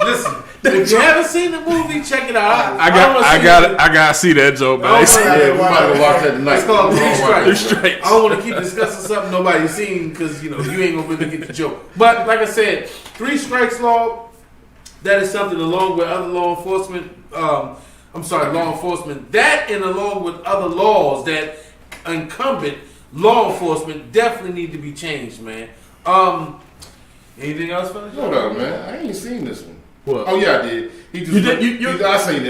S3: listen. If you haven't seen the movie, check it out.
S4: I gotta see that joke, man.
S2: We might go watch that tonight.
S3: It's called 3 Strikes.
S4: 3 Strikes.
S3: I don't want to keep discussing something nobody's seen because you ain't gonna really get the joke. But like I said, 3 Strikes law. That is something along with other law enforcement. Law enforcement. That and along with other laws that incumbent law enforcement definitely need to be changed, man. Anything else for the show?
S2: Hold up, man. I ain't seen this one.
S4: What?
S2: Oh yeah, I did. I seen it.
S4: You explained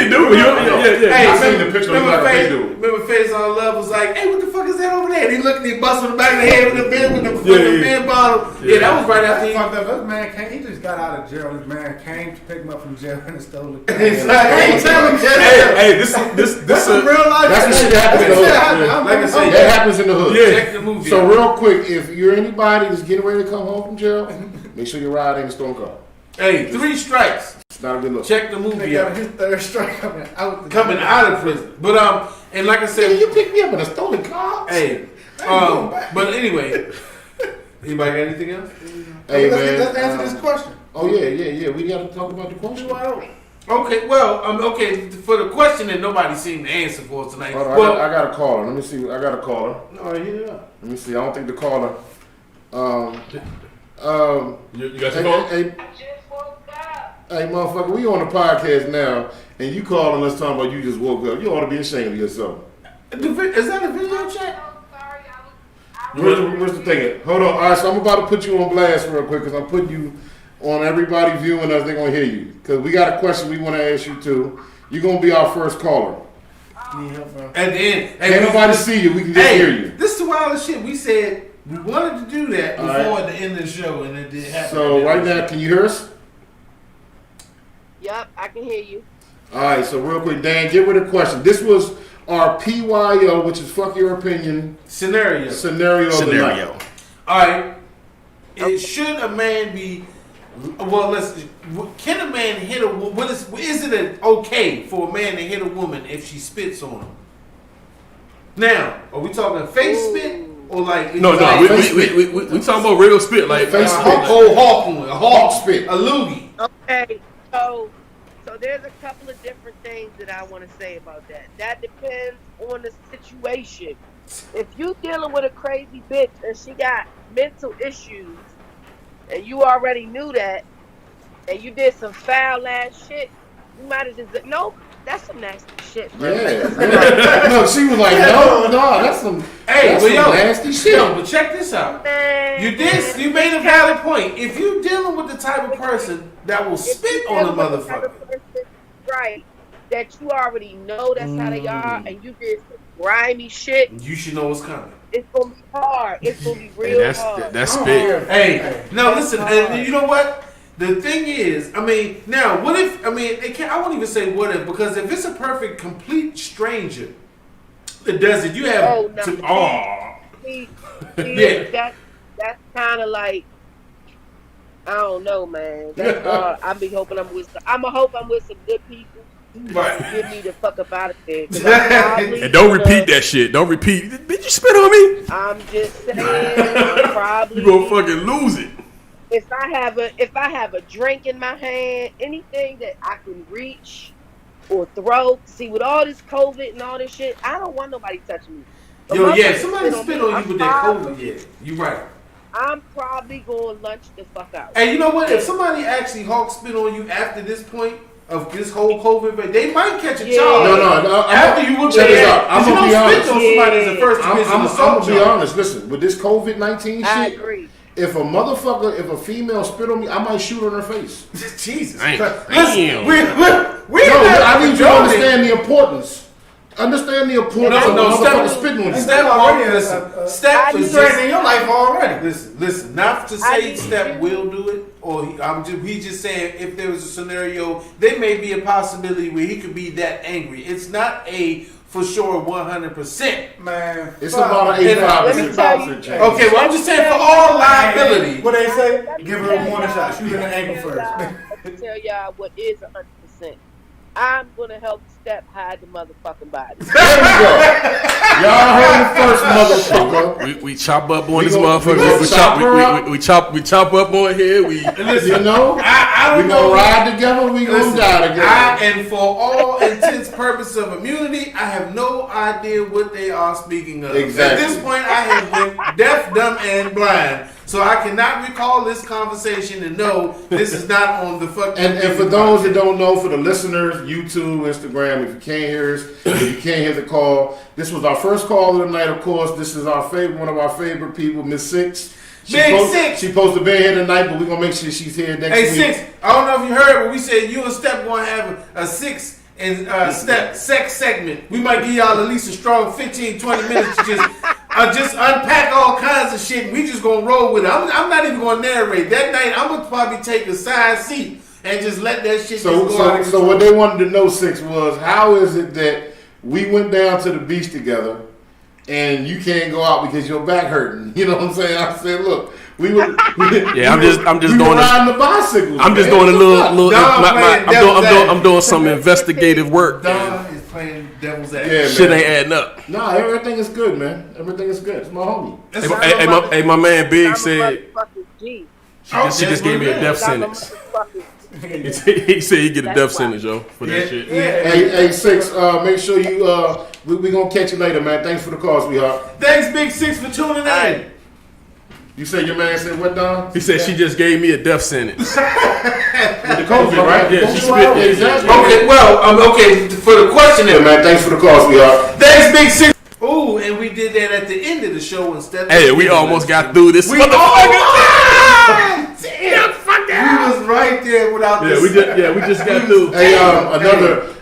S4: it, dude.
S3: Hey,
S2: I seen the picture of like a big dude.
S3: Remember Face on Love was like, hey, what the fuck is that over there? And he looked and he busted the back of the head with the beer bottle. Yeah, that was right after he
S5: fucked up. This man came. He just got out of jail. This man came to pick him up from jail and stole it.
S3: It's like, hey,
S4: this
S5: That's a real life.
S2: That's what shit happens in the hood.
S3: Like I said,
S2: That happens in the hood.
S3: check the movie.
S2: So real quick, if you're anybody that's getting ready to come home from jail, make sure your ride ain't a stolen car.
S3: Hey, 3 Strikes.
S2: It's not a good look.
S3: Check the
S5: He
S3: movie
S5: got
S3: out.
S5: his third strike coming out.
S3: Out of prison. But and like I said,
S2: You picked me up in a stolen car?
S3: hey, but anyway, anybody got anything else?
S2: Hey man.
S5: Let's answer this question.
S2: Oh yeah. We got to talk about the question.
S3: Okay, well, for the question that nobody seemed to answer for us tonight.
S2: Hold on,
S3: Well,
S2: I got a caller. Let me see. I got a caller.
S3: all right, hit it up.
S2: Let me see. I don't think the caller.
S4: You got your phone?
S2: Hey, motherfucker, we on the podcast now, and you calling us talking about you just woke up. You ought to be ashamed of yourself.
S3: Is that a video chat?
S2: Where's the thing at? Hold on. All right, so I'm about to put you on blast real quick because I'm putting you on everybody viewing us. They're going to hear you because we got a question we want to ask you too. You're going to be our first caller.
S3: At the end.
S2: Can't nobody see you. We can just hear you.
S3: This is the wildest shit. We said we wanted to do that before the end of the show, and it didn't happen.
S2: So right now, can you hear us?
S7: Yep, I can hear you.
S2: All right, so real quick, Dan, get rid of the question. This was our PYO, which is fuck your opinion
S3: Scenario.
S2: Scenario. Of the night.
S3: All right. Should a man be? Well, can a man hit a woman? Is it okay for a man to hit a woman if she spits on him? Now, are we talking face spit or like?
S4: No. We talking about real spit, like
S2: face spit.
S3: A hawk
S2: spit,
S3: a loogie.
S7: Okay, so there's a couple of different things that I want to say about that. That depends on the situation. If you dealing with a crazy bitch and she got mental issues, and you already knew that, and you did some foul ass shit, you might have just no. That's some nasty shit, bro.
S2: Yeah. No, she was like, no, that's some.
S3: Hey, Hey,
S2: That's
S3: but yo,
S2: nasty shit.
S3: Yo, but check this out. You made a valid point. If you dealing with the type of person that will spit on a motherfucker,
S7: right? That you already know that's how they are, and you did some grimy shit.
S3: You should know what's coming.
S7: It's gonna be hard. It's gonna be real hard.
S4: That's spit.
S3: Hey, no, listen. And you know what? The thing is, I mean, now what if? I mean, I won't even say what if, because if it's a perfect, complete stranger that does it, you have
S7: yeah. That's kind of like, I don't know, man. That's hard. I hope I'm with some good people.
S3: Right.
S7: Get me the fuck up out of there.
S4: And don't repeat that shit. Don't repeat. Bitch, you spit on me?
S7: I'm just saying. I'm probably.
S4: You gonna fucking lose it.
S7: If I have a drink in my hand, anything that I can reach or throw. See, with all this COVID and all this shit, I don't want nobody touching me. But
S3: yo, yeah, somebody spit on you with that COVID. Yeah, you right.
S7: I'm probably going to lunch the fuck out.
S3: And you know what? If somebody actually hawk spit on you after this point of this whole COVID, they might catch a charge.
S2: No.
S3: After you will check it out.
S2: I'm gonna be honest.
S3: On somebody as a first
S2: I'm gonna be honest. Listen, with this COVID-19
S7: I
S2: shit,
S7: agree.
S2: if a female spit on me, I might shoot her in her face.
S3: Jesus.
S4: Damn.
S2: I need you to understand the importance. Understand the importance of motherfucker spitting on you.
S3: Step
S5: You threatening your life already.
S3: Listen. Not to say Step will do it, or he's just saying if there was a scenario, there may be a possibility where he could be that angry. It's not a for sure 100%.
S5: Man,
S2: it's about an 85% chance.
S3: Okay, well I'm just saying for all liability.
S5: What they say? Give her a warning shot. Shoot her in the ankle first.
S7: I can tell y'all what is 100%. I'm gonna help Step hide the motherfucking body.
S2: There you go. Y'all heard it first, motherfucker.
S4: We chop up on this motherfucker. We chop up on here.
S3: Listen,
S2: you know,
S3: I don't
S2: we
S3: know.
S2: gonna ride together. We gonna die together.
S3: And for all intents, purpose of immunity, I have no idea what they are speaking of.
S2: Exactly.
S3: At this point, I have been deaf, dumb, and blind. So I cannot recall this conversation and know this is not on the fucking.
S2: And for those that don't know, for the listeners, YouTube, Instagram, if you can't hear us, if you can't hear the call, this was our first call of the night. Of course, this is our favorite, one of our favorite people, Miss Six.
S3: Six.
S2: She's supposed to be here tonight, but we're gonna make sure she's here next week.
S3: Hey, Six. I don't know if you heard, but we said you and Step gonna have a Six and Step sex segment. We might give y'all at least a strong 15-20 minutes to just unpack all kinds of shit. And we just gonna roll with it. I'm not even gonna narrate that night. I'm gonna probably take a side seat and just let that shit go out.
S2: So what they wanted to know, Six, was how is it that we went down to the beach together and you can't go out because your back hurting? You know what I'm saying? I said, look, I'm just doing riding the bicycle.
S4: I'm just doing a little. I'm doing some investigative work.
S3: Don is playing devil's advocate.
S2: Yeah,
S4: shit ain't adding up.
S2: Nah, everything is good, man. Everything is good. It's my homie.
S4: Hey, my man Big said
S7: G.
S4: she just gave me a death sentence. He said he get a death sentence, yo, for that shit.
S3: Yeah.
S2: Hey, Six, make sure you we gonna catch you later, man. Thanks for the call, sweetheart.
S3: Thanks, Big Six, for tuning in.
S2: You said your man said what, Don?
S4: He said she just gave me a death sentence.
S2: With the COVID, right?
S4: Yeah, she spit.
S2: Exactly.
S3: Okay, well, okay, for the question there,
S2: man. Thanks for the call, sweetheart.
S3: Thanks, Big Six. Ooh, and we did that at the end of the show instead of.
S4: Hey, we almost got through this.
S3: Damn, fuck that. We was right there without this.
S4: We just got through.
S2: Hey,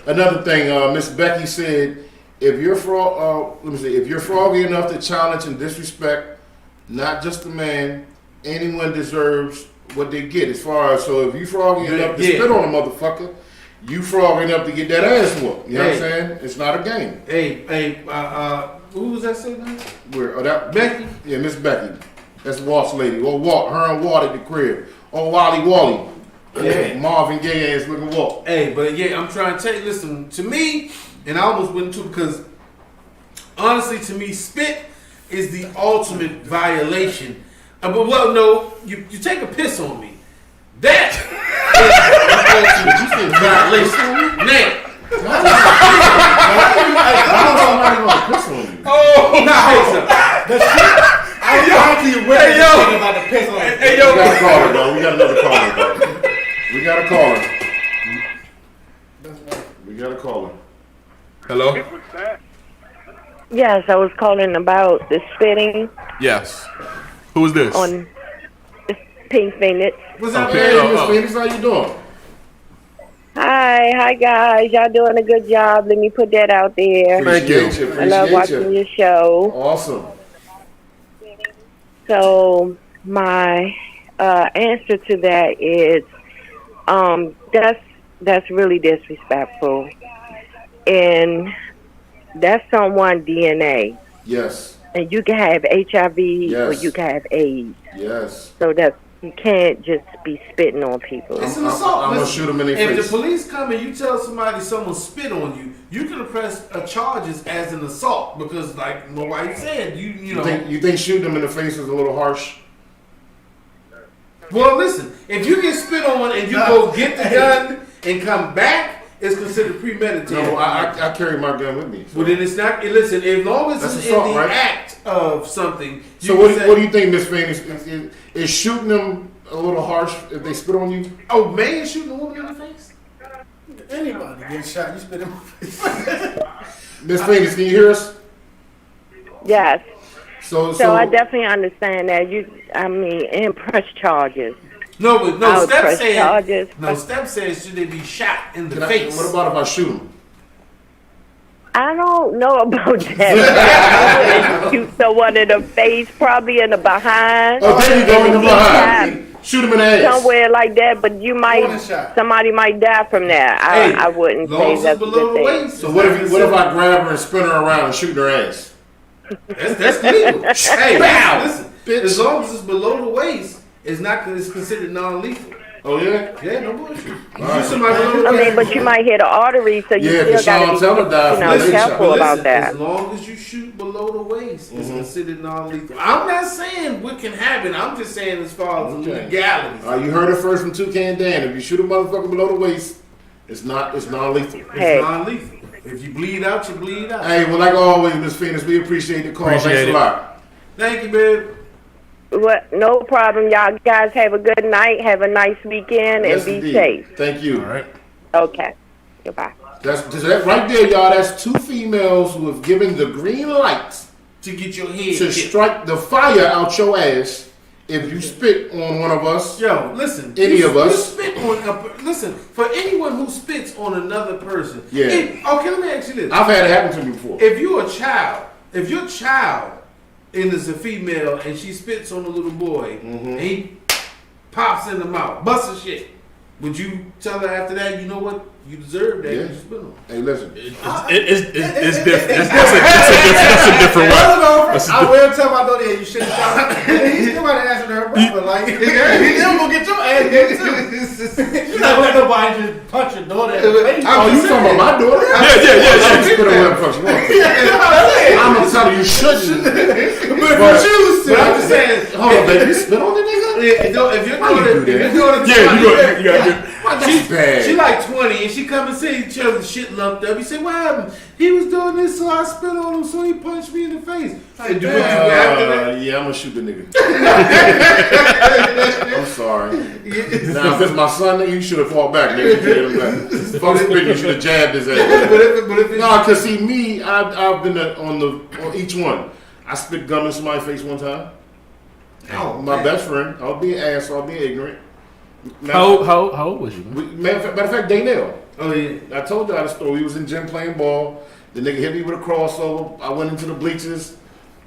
S2: another thing, Miss Becky said, if you're froggy enough to challenge and disrespect not just the man, anyone deserves what they get. As far as, so if you froggy enough to spit on a motherfucker, you froggy enough to get that ass whooped. You know what I'm saying? It's not a game.
S3: Hey, who was that saying that?
S2: Where? That
S3: Becky?
S2: Yeah, Miss Becky. That's Walt's lady. Or Walt, her and Walt at the crib. Or Wally. Yeah. Marvin Gaye ass looking Walt.
S3: Hey, but yeah, I'm trying to tell you, listen, to me, and I almost went into because honestly, to me, spit is the ultimate violation. But well, no, you take a piss on me. That is the ultimate violation. Now,
S2: Hey, yo. We got a caller, bro. We got another caller, bro. We got a caller.
S4: Hello?
S8: Yes, I was calling about the spitting
S4: Yes. Who is this?
S8: on Pink Phoenix.
S3: What's up,
S2: Hey,
S3: man?
S2: Miss Phoenix, how you doing?
S8: Hi guys. Y'all doing a good job. Let me put that out there.
S4: Thank you.
S2: Appreciate
S8: I love watching your show.
S2: Awesome.
S8: So my answer to that is that's really disrespectful, and that's someone's DNA.
S2: Yes.
S8: And you can have HIV or
S2: Yes.
S8: you can have AIDS.
S2: Yes.
S8: So that you can't just be spitting on people.
S3: It's an assault.
S2: I'm gonna
S3: Listen,
S2: shoot him in their
S3: if
S2: face.
S3: the police come and you tell somebody someone spit on you, you can press charges as an assault because, like my wife said, you know.
S2: You think shooting them in the face is a little harsh?
S3: Well, listen, if you get spit on and you go get the gun and come back, it's considered premeditated.
S2: No, I carry my gun with me. So.
S3: Well, then it's not. Listen, as long as
S2: That's
S3: it's
S2: assault,
S3: in the
S2: right?
S3: act of something.
S2: So what do you think, Miss Phoenix? Is shooting them a little harsh if they spit on you?
S3: Oh, man, shooting a woman in the face?
S5: Anybody getting shot, you spit in my face.
S2: Miss Phoenix, can you hear us?
S8: Yes.
S2: So
S8: I definitely understand that. And press charges.
S3: No, but
S8: I would
S3: Steph
S8: press
S3: said.
S8: charges.
S3: Steph says should they be shot in the face?
S2: What about if I shoot them?
S8: I don't know about that. I wouldn't shoot someone in the face, probably in the behind.
S2: Oh, there you go, in the
S8: kneecap,
S2: behind. Shoot them in the ass.
S8: somewhere like that, but somebody might die from that. I wouldn't say that's a good thing.
S2: So what if I grab her and spin her around and shoot her ass?
S3: That's legal. Hey,
S2: Bow!
S3: listen. As long as it's below the waist, it's considered non-lethal.
S2: Oh yeah?
S3: Yeah, no bullshit.
S8: But you might hit an artery, so you still got to be careful about that.
S3: As long as you shoot below the waist, it's considered non-lethal. I'm not saying what can happen. I'm just saying as far as the legalities.
S2: You heard it first from Toucan Dan. If you shoot a motherfucker below the waist, it's non-lethal.
S3: It's non-lethal. If you bleed out, you bleed out.
S2: Hey, well, like always, Miss Phoenix, we appreciate the call. Thanks a lot.
S3: Thank you, babe.
S8: What? No problem. Y'all guys have a good night. Have a nice weekend and be safe.
S2: Thank you.
S4: All right.
S8: Okay. Goodbye.
S2: That's right there, y'all. That's two females who have given the green light
S3: to get your head
S2: to strike the fire out your ass if you spit on one of us.
S3: Yo, listen.
S2: Any of us.
S3: You spit on listen, for anyone who spits on another person.
S2: Yeah.
S3: Okay, let me ask you this.
S2: I've had it happen to me before.
S3: If you're a child, if your child is a female and she spits on a little boy and he pops in the mouth, busts a shit, would you tell her after that, you know what? You deserve that.
S2: Yeah.
S3: You spit on.
S2: Hey, listen.
S4: It's different. That's a different way.
S5: I will tell my daughter, you shouldn't stop. He's still going to answer to her brother. Like, he's going to get your ass hit too. You're not going to nobody just punch your daughter in the face.
S2: Oh, you talking about my daughter?
S4: Yeah.
S2: Spit on whatever fuck you want. I'm going to tell her you shouldn't.
S3: But if you choose to, I'm just saying.
S2: Hold on, baby. You spit on the nigga?
S3: If you're doing
S4: You got
S2: She's bad.
S3: She like 20 and she come and say she has the shit lumped up. You say, what happened? He was doing this, so I spit on him, so he punched me in the face.
S2: Yeah, I'm gonna shoot the nigga. I'm sorry. Now, if it's my son, nigga, you should have fought back, nigga. Fuck spit, you should have jabbed his ass.
S3: But if it's
S2: cause see me, I've been on each one. I spit gum in somebody's face one time.
S3: Oh,
S2: my best friend. I'll be an ass, I'll be ignorant.
S4: How old was you?
S2: Matter of fact, Daynell.
S3: Oh yeah.
S2: I told y'all the story. We was in gym playing ball. The nigga hit me with a crossover. I went into the bleachers.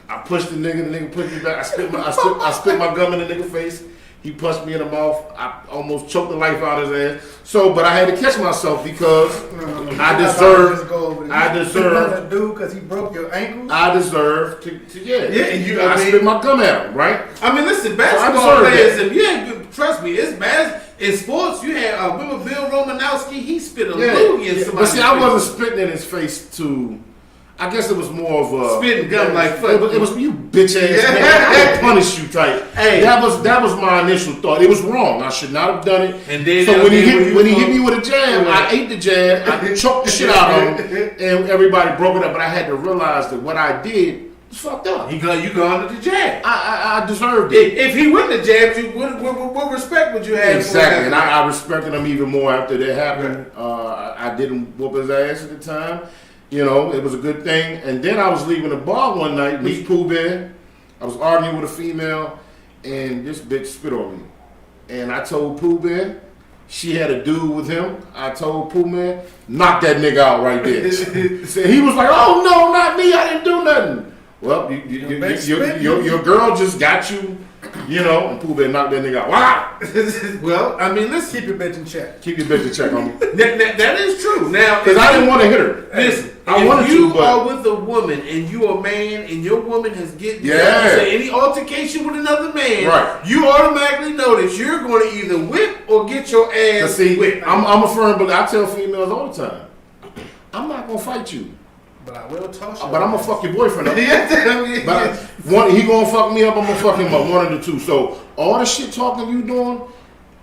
S2: I pushed the nigga pushed me back. I spit my gum in the nigga face. He punched me in the mouth. I almost choked the life out of his ass. So, but I had to catch myself because I deserved
S5: to do because he broke your ankle.
S2: I deserve to
S3: and
S2: I spit my gum at him, right?
S3: I mean, listen, basketball players, trust me, it's bad. In sports, you had remember Bill Romanowski? He spit a loogie in somebody's
S2: But see, I wasn't spitting in his face to. I guess it was more of a
S3: spitting gum like fuck.
S2: It was you bitch ass man. I will punish you type.
S3: Hey,
S2: that was my initial thought. It was wrong. I should not have done it.
S3: And then
S2: so when he hit me with a jab, I ate the jab. I choked the shit out of him, and everybody broke it up. But I had to realize that what I did was fucked up.
S3: You gone to the jab.
S2: I deserved it.
S3: If he wouldn't have jabbed you, what respect would you have?
S2: Exactly, and I respected him even more after that happened. I didn't whoop his ass at the time. You know, it was a good thing. And then I was leaving the bar one night, meet Pooh Bear. I was arguing with a female, and this bitch spit on me. And I told Pooh Bear, she had a dude with him. I told Pooh Man, knock that nigga out right there. He was like, oh no, not me, I didn't do nothing. Well, your girl just got you, you know, and Pooh Bear knocked that nigga out. Wow.
S5: Well, I mean, let's keep your bitch in check.
S2: Keep your bitch in check, homie.
S3: That is true. Now,
S2: because I didn't want to hit her.
S3: Listen,
S2: I wanted
S3: if you
S2: to, but
S3: are with a woman and you a man and your woman has any altercation with another man,
S2: right,
S3: you automatically know that you're going to either whip or get your ass whipped.
S2: I'm a firm, but I tell females all the time, I'm not gonna fight you.
S5: But I will toss you.
S2: But I'm gonna fuck your boyfriend up. But he gonna fuck me up, I'm gonna fuck him up. One of the two. So all the shit talking you doing,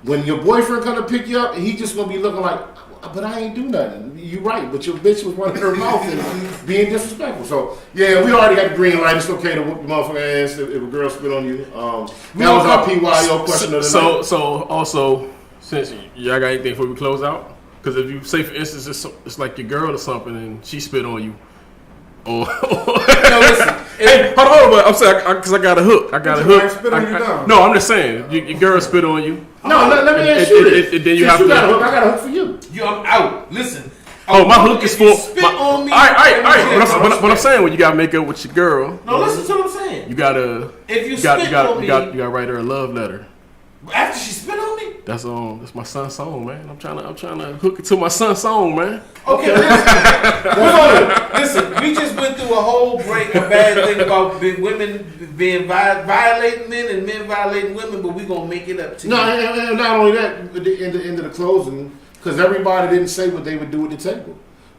S2: when your boyfriend come to pick you up, he just gonna be looking like, but I ain't do nothing. You right, but your bitch was running her mouth and being disrespectful. So yeah, we already got the green light. It's okay to whoop the motherfucking ass if a girl spit on you. That was our PYO question of the night.
S4: So also, since y'all got anything before we close out? Because if you say, for instance, it's like your girl or something and she spit on you. Oh, no, listen. Hey, hold on, I'm saying because I got a hook. I got a hook.
S5: Spit on you down.
S4: No, I'm just saying your girl spit on you.
S2: No, let me ask you this.
S4: Then you have to.
S2: Got a hook. I got a hook for you.
S3: I'm out. Listen.
S4: Oh, my hook is for.
S3: Spit on me.
S4: All right. What I'm saying, when you gotta make up with your girl.
S3: No, listen to what I'm saying.
S4: You gotta.
S3: If you spit on me,
S4: you gotta write her a love letter.
S3: After she spit on me.
S4: That's my son's song, man. I'm trying to hook it to my son's song, man.
S3: Okay, listen. We just went through a whole break, a bad thing about women being violating men and men violating women, but we gonna make it up to you.
S2: No, and not only that, at the end of the closing, because everybody didn't say what they would do at the table.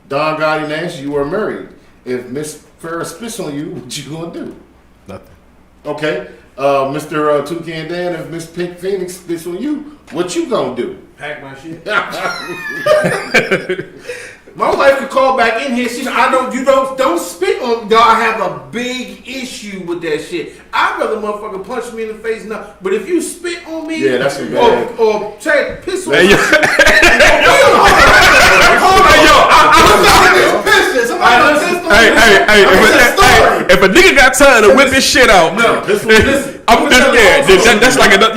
S2: Don Gotti Nash, you are married. If Miss Farrah spits on you, what you gonna do?
S4: Nothing.
S2: Okay. Mr. Toucan Dan, if Miss Pink Phoenix spits on you, what you gonna do?
S3: Pack my shit. My wife could call back in here. She's don't spit on. Y'all have a big issue with that shit. I'd rather motherfucker punch me in the face now. But if you spit on me,
S2: yeah, that's a bad.
S3: Or try to piss on me.
S4: If a nigga got time to whip his shit out, that's like another.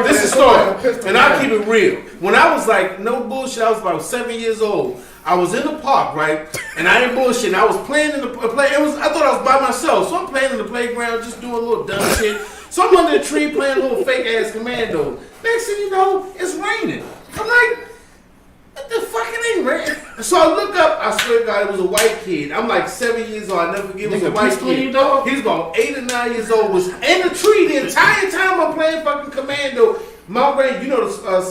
S3: This is a story, and I'll keep it real. When I was like, no bullshit, I was about 7 years old. I was in the park, right? And I didn't bullshit. And I was playing in the play. I thought I was by myself, so I'm playing in the playground, just doing a little dumb shit. So I'm under the tree playing a little fake ass commando. Next thing you know, it's raining. I'm like, what the fuck, it ain't raining? So I look up, I swear to God, it was a white kid. I'm like 7 years old, I never forget, it was a white kid. He's about 8 or 9 years old, was in the tree the entire time I'm playing fucking commando. Mount Rainier, you know,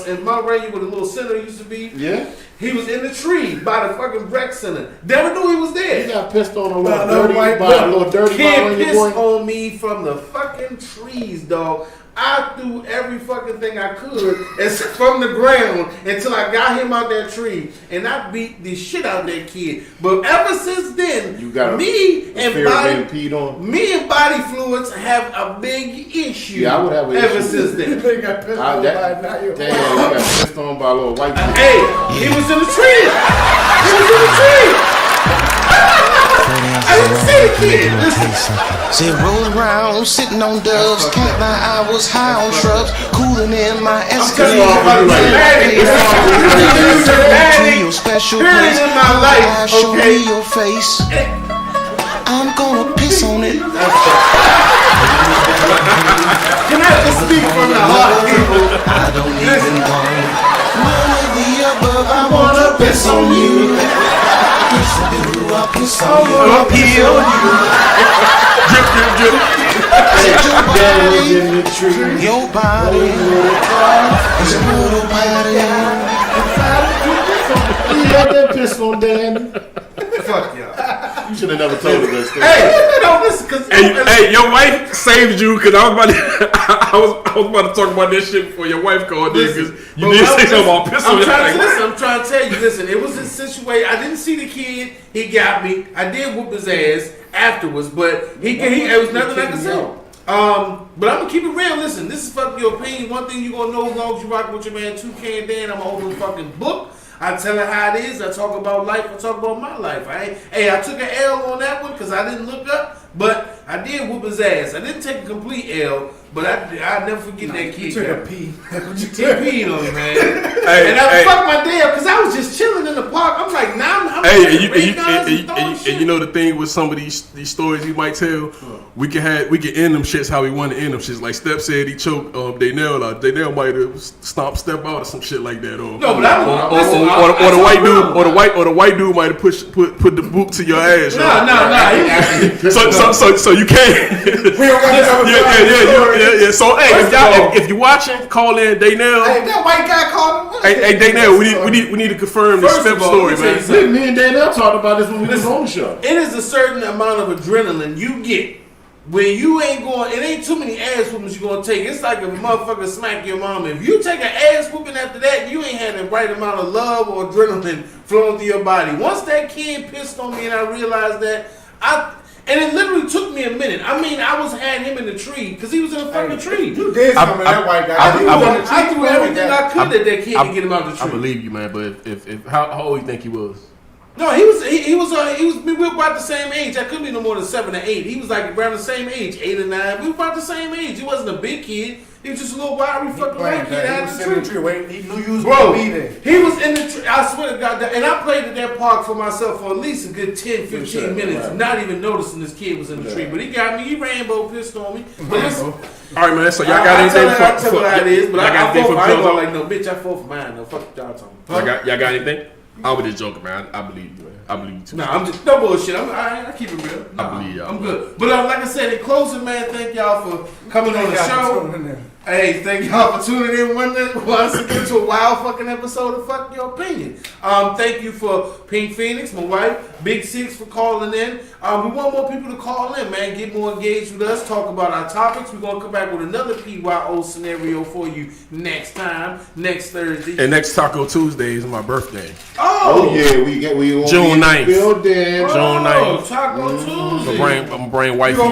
S3: in Mount Rainier where the little center used to be?
S2: Yeah.
S3: He was in the tree by the fucking rec center. Never knew he was there.
S2: He got pissed on a little dirty
S3: Kid pissed on me from the fucking trees, dog. I threw every fucking thing I could from the ground until I got him out that tree, and I beat the shit out of that kid. But ever since then, me and body fluids have a big issue.
S2: Yeah, I would have an
S3: ever
S2: issue.
S3: Since then.
S5: They got pissed on by
S2: Damn, you got pissed on by a little white kid.
S3: Hey, he was in the tree. He was in the tree. I didn't see the kid. Listen.
S9: Say roll around, sitting on doves. Can't lie, I was high on shrubs, cooling in my Escalade. To your special place,
S3: in my life.
S9: show me your face. I'm gonna piss on it.
S3: Can I just speak from the heart, people?
S9: I don't even want none of the above. I wanna piss on you. I'll piss on you. I'll pee on you. Your body is a little body.
S2: You got that piss on Dan.
S3: Fuck y'all.
S2: You should have never told us that story.
S3: Hey, no, listen, cause
S4: hey, your wife saved you because I was about to talk about that shit before your wife called in because you did say something about piss on your face.
S3: I'm trying to tell you, listen, it was a situation. I didn't see the kid. He got me. I did whoop his ass afterwards, but it was nothing I could say. But I'm gonna keep it real. Listen, this is fucking your opinion. One thing you gonna know as long as you rock with your man Toucan Dan, I'm gonna open fucking book. I tell it how it is. I talk about life. I talk about my life. I took an L on that one because I didn't look up, but I did whoop his ass. I didn't take a complete L, but I'll never forget that kid.
S5: You took a P.
S3: He peed on me, man. And I fucked my day up because I was just chilling in the park. I'm like, I'm
S4: and you know the thing with some of these stories you might tell, we can end them shits how we want to end them shits. Like Step said he choked Daynell out. Daynell might have stomped Step out or some shit like that. Or
S3: no, but
S4: or the white dude might have put the boot to your ass.
S3: No.
S4: So you can't. Yeah. So hey, if you're watching, call in Daynell.
S5: Hey, that white guy called him.
S4: Hey, Daynell, we need to confirm this Step story, man.
S2: Me and Daynell talked about this when we was on the show.
S3: It is a certain amount of adrenaline you get when you ain't going. It ain't too many ass whoopings you gonna take. It's like a motherfucker smack your mom. If you take an ass whooping after that, you ain't had the right amount of love or adrenaline flowing through your body. Once that kid pissed on me and I realized that, and it literally took me a minute. I mean, had him in the tree because he was in a fucking tree.
S5: You did something that white guy.
S3: I threw everything I could at that kid to get him out the tree.
S4: I believe you, man. But if how old do you think he was?
S3: No, he was we were about the same age. I couldn't be no more than 7 or 8. He was like around the same age, 8 or 9. We were about the same age. He wasn't a big kid. He was just a little wiry fucking white kid out the tree.
S5: He knew you was going to be there.
S3: He was in the tree. I swear to God. And I played at that park for myself for at least a good 10, 15 minutes, not even noticing this kid was in the tree. But he got me. He rainbow pissed on me. But all
S4: right, man. So y'all got anything?
S3: I tell you how it is. But I ain't going like no bitch. I fought for mine. No, fuck y'all talking.
S4: Y'all got anything? I was just joking, man. I believe you, man. I believe you too.
S3: Nah, I'm just no bullshit. I keep it real. Nah, I believe y'all. I'm good. But like I said, in closing, man, thank y'all for coming on the show. Hey, thank y'all for tuning in once again to a wild fucking episode of Fuck Your Opinion. Thank you for Pink Phoenix, my wife, Big Six for calling in. We want more people to call in, man. Get more engaged with us. Talk about our topics. We're gonna come back with another PYO scenario for you next time, next Thursday.
S4: And next Taco Tuesday is my birthday.
S2: Oh yeah, we
S4: June 9th.
S2: June
S4: 9th.
S3: Taco Tuesday.
S4: I'm gonna bring wifey.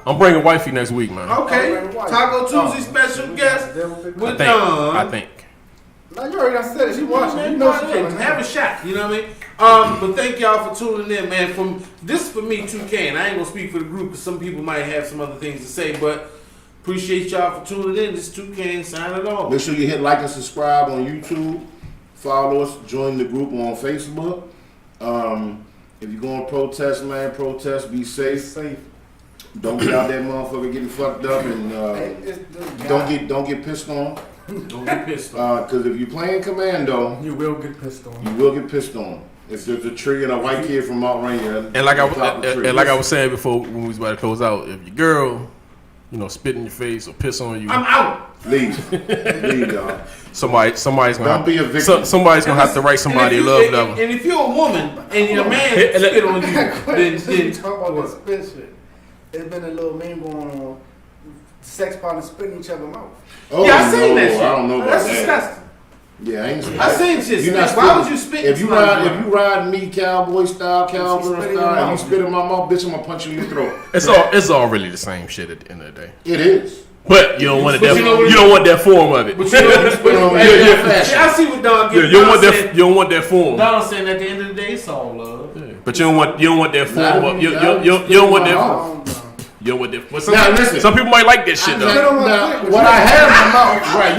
S4: I'm bringing wifey next week, man.
S3: Okay. Taco Tuesday special guest with Don.
S4: I think.
S5: No, you already said it. She watching. You know she can
S3: have a shot. You know what I mean? But thank y'all for tuning in, man. This for me, Toucan. I ain't gonna speak for the group because some people might have some other things to say, but appreciate y'all for tuning in. This Toucan signing off.
S2: Make sure you hit like and subscribe on YouTube. Follow us. Join the group on Facebook. If you're going to protest, man, protest. Be safe. Don't get out that motherfucker getting fucked up, and don't get pissed on.
S3: Don't get pissed on.
S2: Because if you're playing commando,
S5: you will get pissed on.
S2: You will get pissed on. If there's a tree and a white kid from Mount Rainier,
S4: and like I was saying before when we was about to close out, if your girl, spit in your face or piss on you,
S3: I'm out.
S2: Leave, y'all.
S4: Somebody's gonna
S2: don't be a victim.
S4: Somebody's gonna have to write somebody a love letter.
S3: And if you're a woman and your man spit on you, then
S5: talk about this spit shit. There's been a little meme going on. Sex partners spitting each other's mouth.
S2: Oh,
S3: yeah, I seen that shit.
S2: I don't know about
S3: That's
S2: that.
S3: disgusting.
S2: Yeah, I ain't seen
S3: I seen shit. Why would you spit?
S2: If you ride me cowboy style, cowgirl style, and you spit in my mouth, bitch, I'm gonna punch you in your throat.
S4: It's all really the same shit at the end of the day.
S2: It is.
S4: But you don't want that form of it.
S3: But I see what Don gets.
S4: You don't want that form.
S3: Don saying at the end of the day, it's all love.
S4: Yeah. But you don't want that form of you don't want that. You don't want that. Some people might like that shit though.
S2: What I have in my mouth, right?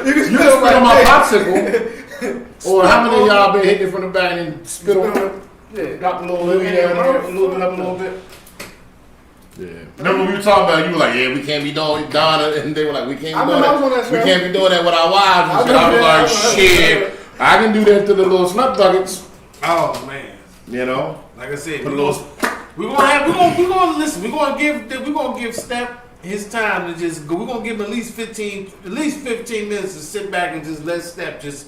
S2: You can spit on my popsicle. Or how many of y'all been hitting it from the back and spit on it? Drop a little bit, a little bit. Yeah. Remember we were talking about? You were like, "Yeah, we can't be doing Donna," and they were like, "We can't be doing that. We can't be doing that with our wives." And I was like, "Shit, I can do that to the little snuff buckets."
S3: Oh man,
S2: like
S3: I said, we're gonna listen. We're gonna give Steph his time to just go. We're gonna give him at least 15 minutes to sit back and just let Steph just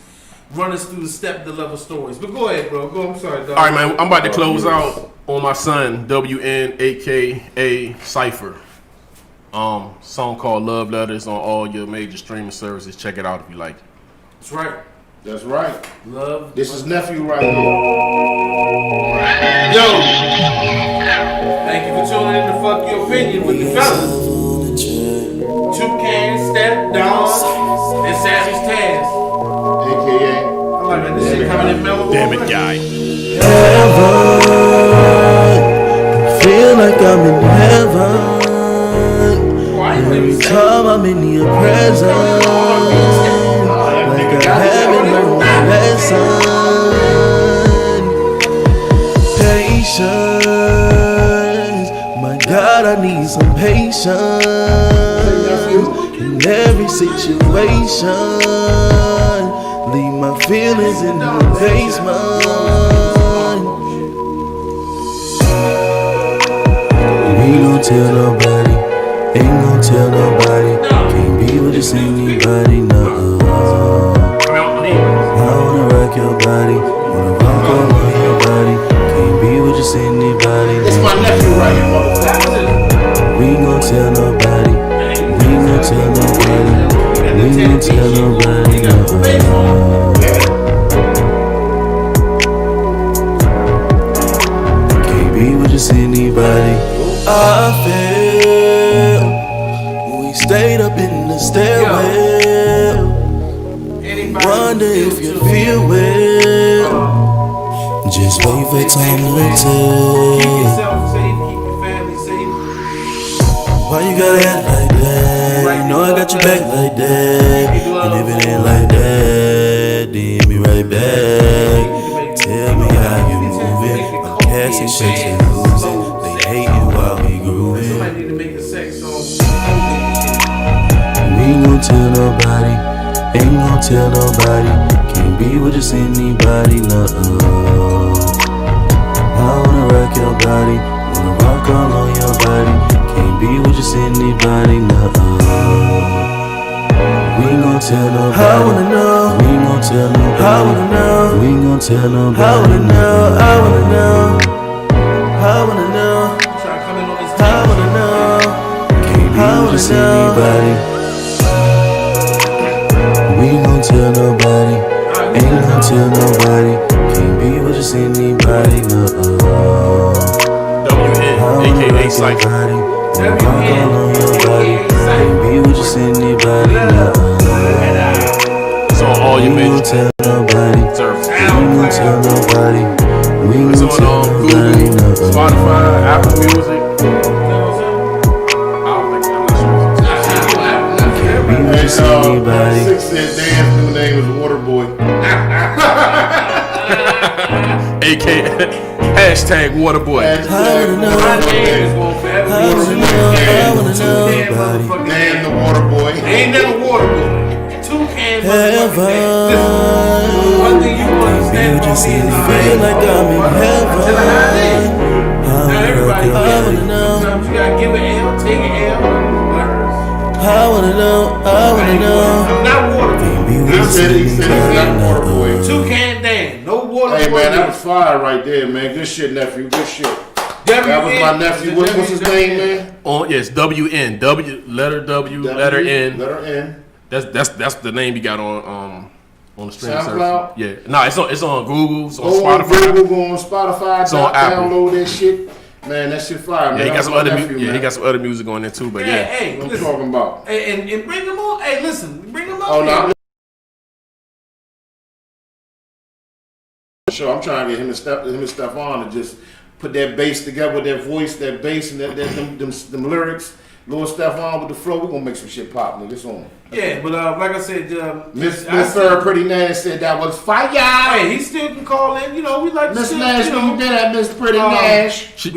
S3: run us through the level stories. But go ahead, bro. I'm sorry, dog.
S4: All right, man. I'm about to close out on my son, WN, aka Syfer. Song called Love Letters on all your major streaming services. Check it out if you like it.
S3: That's right.
S2: That's right.
S3: Love.
S2: This is nephew right here.
S3: Yo. Thank you for tuning in to Fuck Your Opinion with the fellas. Toucan, Steph, Don, and Savage Taz.
S2: AKA
S3: Coming in mellow.
S4: Damn it, guy.
S9: Heaven, feel like I'm in heaven. Every time I'm in your presence, like I haven't learned my lesson. Patience, my God, I need some patience in every situation. Leave my feelings in the basement. We gon' tell nobody, ain't gon' tell nobody. Can't be with just anybody, no. I wanna rock your body, wanna rock all on your body. Can't be with just anybody.
S2: It's my nephew right here, motherfucker.
S9: We gon' tell nobody, we gon' tell nobody, we gon' tell nobody, no. Can't be with just anybody. I feel when we stayed up in the stairwell. Wonder if you feel well. Just wait for time to tell.
S3: Keep yourself safe, keep your family safe.
S9: Why you gotta act like that? You know I got your back like that. And if it ain't like that, then be right back. Tell me how you moving. I'm casting shakes and losing. They hating while we grooving.
S3: Somebody need to make the sex song.
S9: We ain't gon' tell nobody, ain't gon' tell nobody. Can't be with just anybody, no. I wanna rock your body, wanna rock all on your body. Can't be with just anybody, no. We ain't gon' tell nobody. I wanna know. We ain't gon' tell nobody. I wanna know. We ain't gon' tell nobody. I wanna know. I wanna know. I wanna know.
S3: Try to come in on this
S9: I wanna know. Can't be with just anybody. We ain't gon' tell nobody, ain't gon' tell nobody. Can't be with just anybody, no.
S4: WN, aka Syfer.
S9: Rock all on your body. Can't be with just anybody, no.
S4: It's on all your
S9: We ain't gon'
S4: bitches.
S9: tell nobody, we ain't gon' tell nobody. We ain't
S4: It's
S9: gon'
S4: on
S9: tell nobody,
S4: Google,
S9: no.
S4: Spotify, Apple Music.
S9: Can't be with just anybody.
S2: Six said Dan's new name is Waterboy.
S4: AK hashtag Waterboy.
S9: I wanna know,
S3: My name is going
S9: I
S3: forever.
S9: wanna know, I wanna know.
S2: Dan the Waterboy.
S3: Ain't never water boy. Toucan
S9: Heaven.
S3: One thing you understand
S9: You
S3: about
S9: just
S3: me is
S9: feel like I'm in heaven.
S3: Now everybody,
S9: I wanna know.
S3: sometimes you gotta give an L, take an L.
S9: I wanna know. I wanna know.
S3: I'm not water boy.
S2: He said he's not Waterboy.
S3: Toucan Dan, no water
S2: Hey
S3: boy.
S2: man, that was fire right there, man. Good shit, nephew. Good shit. That was my nephew. What's his name, man?
S4: On yes, WN, letter W, letter N.
S2: Letter N.
S4: That's the name he got on the streaming
S2: SoundCloud?
S4: service. Yeah, no, it's on Google, it's on
S2: Go on
S4: Spotify.
S2: Google, go on Spotify,
S4: It's on Apple.
S2: download that shit. Man, that shit fire, man.
S4: Yeah, he got
S2: That
S4: some
S2: was my
S4: other
S2: nephew,
S4: he
S2: man.
S4: got some other music on there too. But yeah,
S3: Hey,
S2: What I'm
S3: listen.
S2: talking about.
S3: And bring them on. Hey, listen, bring them on.
S2: Oh no. Sure, I'm trying to get him and Stephon to just put that bass together with that voice, that bass, and them lyrics. Lord Stephon with the flow, we gonna make some shit pop, nigga. It's on.
S3: Yeah, but like I said,
S2: Miss Third Pretty Nash said that was fire.
S3: Hey, he still can call in. You know, we like to
S2: Miss
S3: still,
S2: Nash,
S3: you
S2: when
S3: know,
S2: you did that, Miss Pretty Nash.
S4: she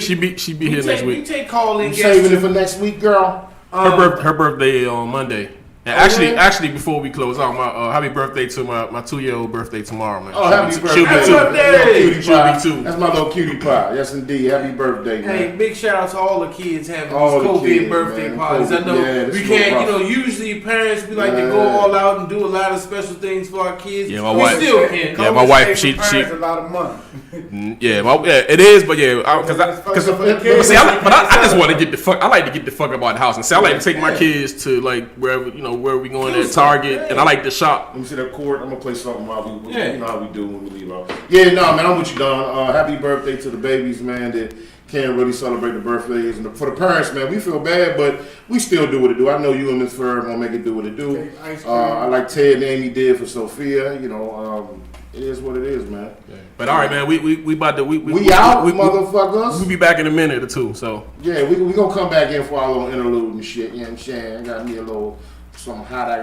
S4: be here next
S3: We
S4: week.
S3: take call in
S2: You
S3: guests.
S2: saving it for next week, girl.
S4: Her birthday on Monday. And actually, before we close out, my happy birthday to my 2-year-old birthday tomorrow, man.
S2: Oh, happy birthday.
S4: She'll be
S3: Happy
S4: two.
S3: birthday.
S2: Little cutie
S4: She'll
S2: pie.
S4: be two.
S2: That's my little cutie pie. Yes, indeed. Happy birthday, man.
S3: Hey, big shout out to all the kids having
S2: All
S3: these
S2: the
S3: COVID
S2: kids,
S3: birthday
S2: man.
S3: parties. I
S2: COVID,
S3: know
S2: yeah,
S3: we
S2: this
S3: can't,
S2: real rough.
S3: usually parents, we like to go
S2: Yeah.
S3: all out and do a lot of special things for our kids.
S4: Yeah, my
S3: we
S4: wife-
S3: still can.
S4: Yeah, my wife, she
S5: a lot of money.
S4: it is, but yeah, because I just want to get the fuck. I like to get the fuck up out of the house, and say I like to take my kids to like wherever where we going at Target, and I like to shop.
S2: Let me see that chord. I'm gonna play something while we,
S3: Yeah.
S2: you know how we do when we leave out. Yeah, no, man, I'm with you, Don. Happy birthday to the babies, man, that can't really celebrate the birthdays. And for the parents, man, we feel bad, but we still do what it do. I know you and Miss Ferb gonna make it do what it do. I like Ted and Amy did for Sophia, you know. It is what it is, man.
S4: Yeah. But all right, man, we about to we
S2: out, motherfuckers.
S4: We'll be back in a minute or two. So
S2: yeah, we gonna come back in for our little interlude and shit. You know what I'm saying? I got me a little some hot.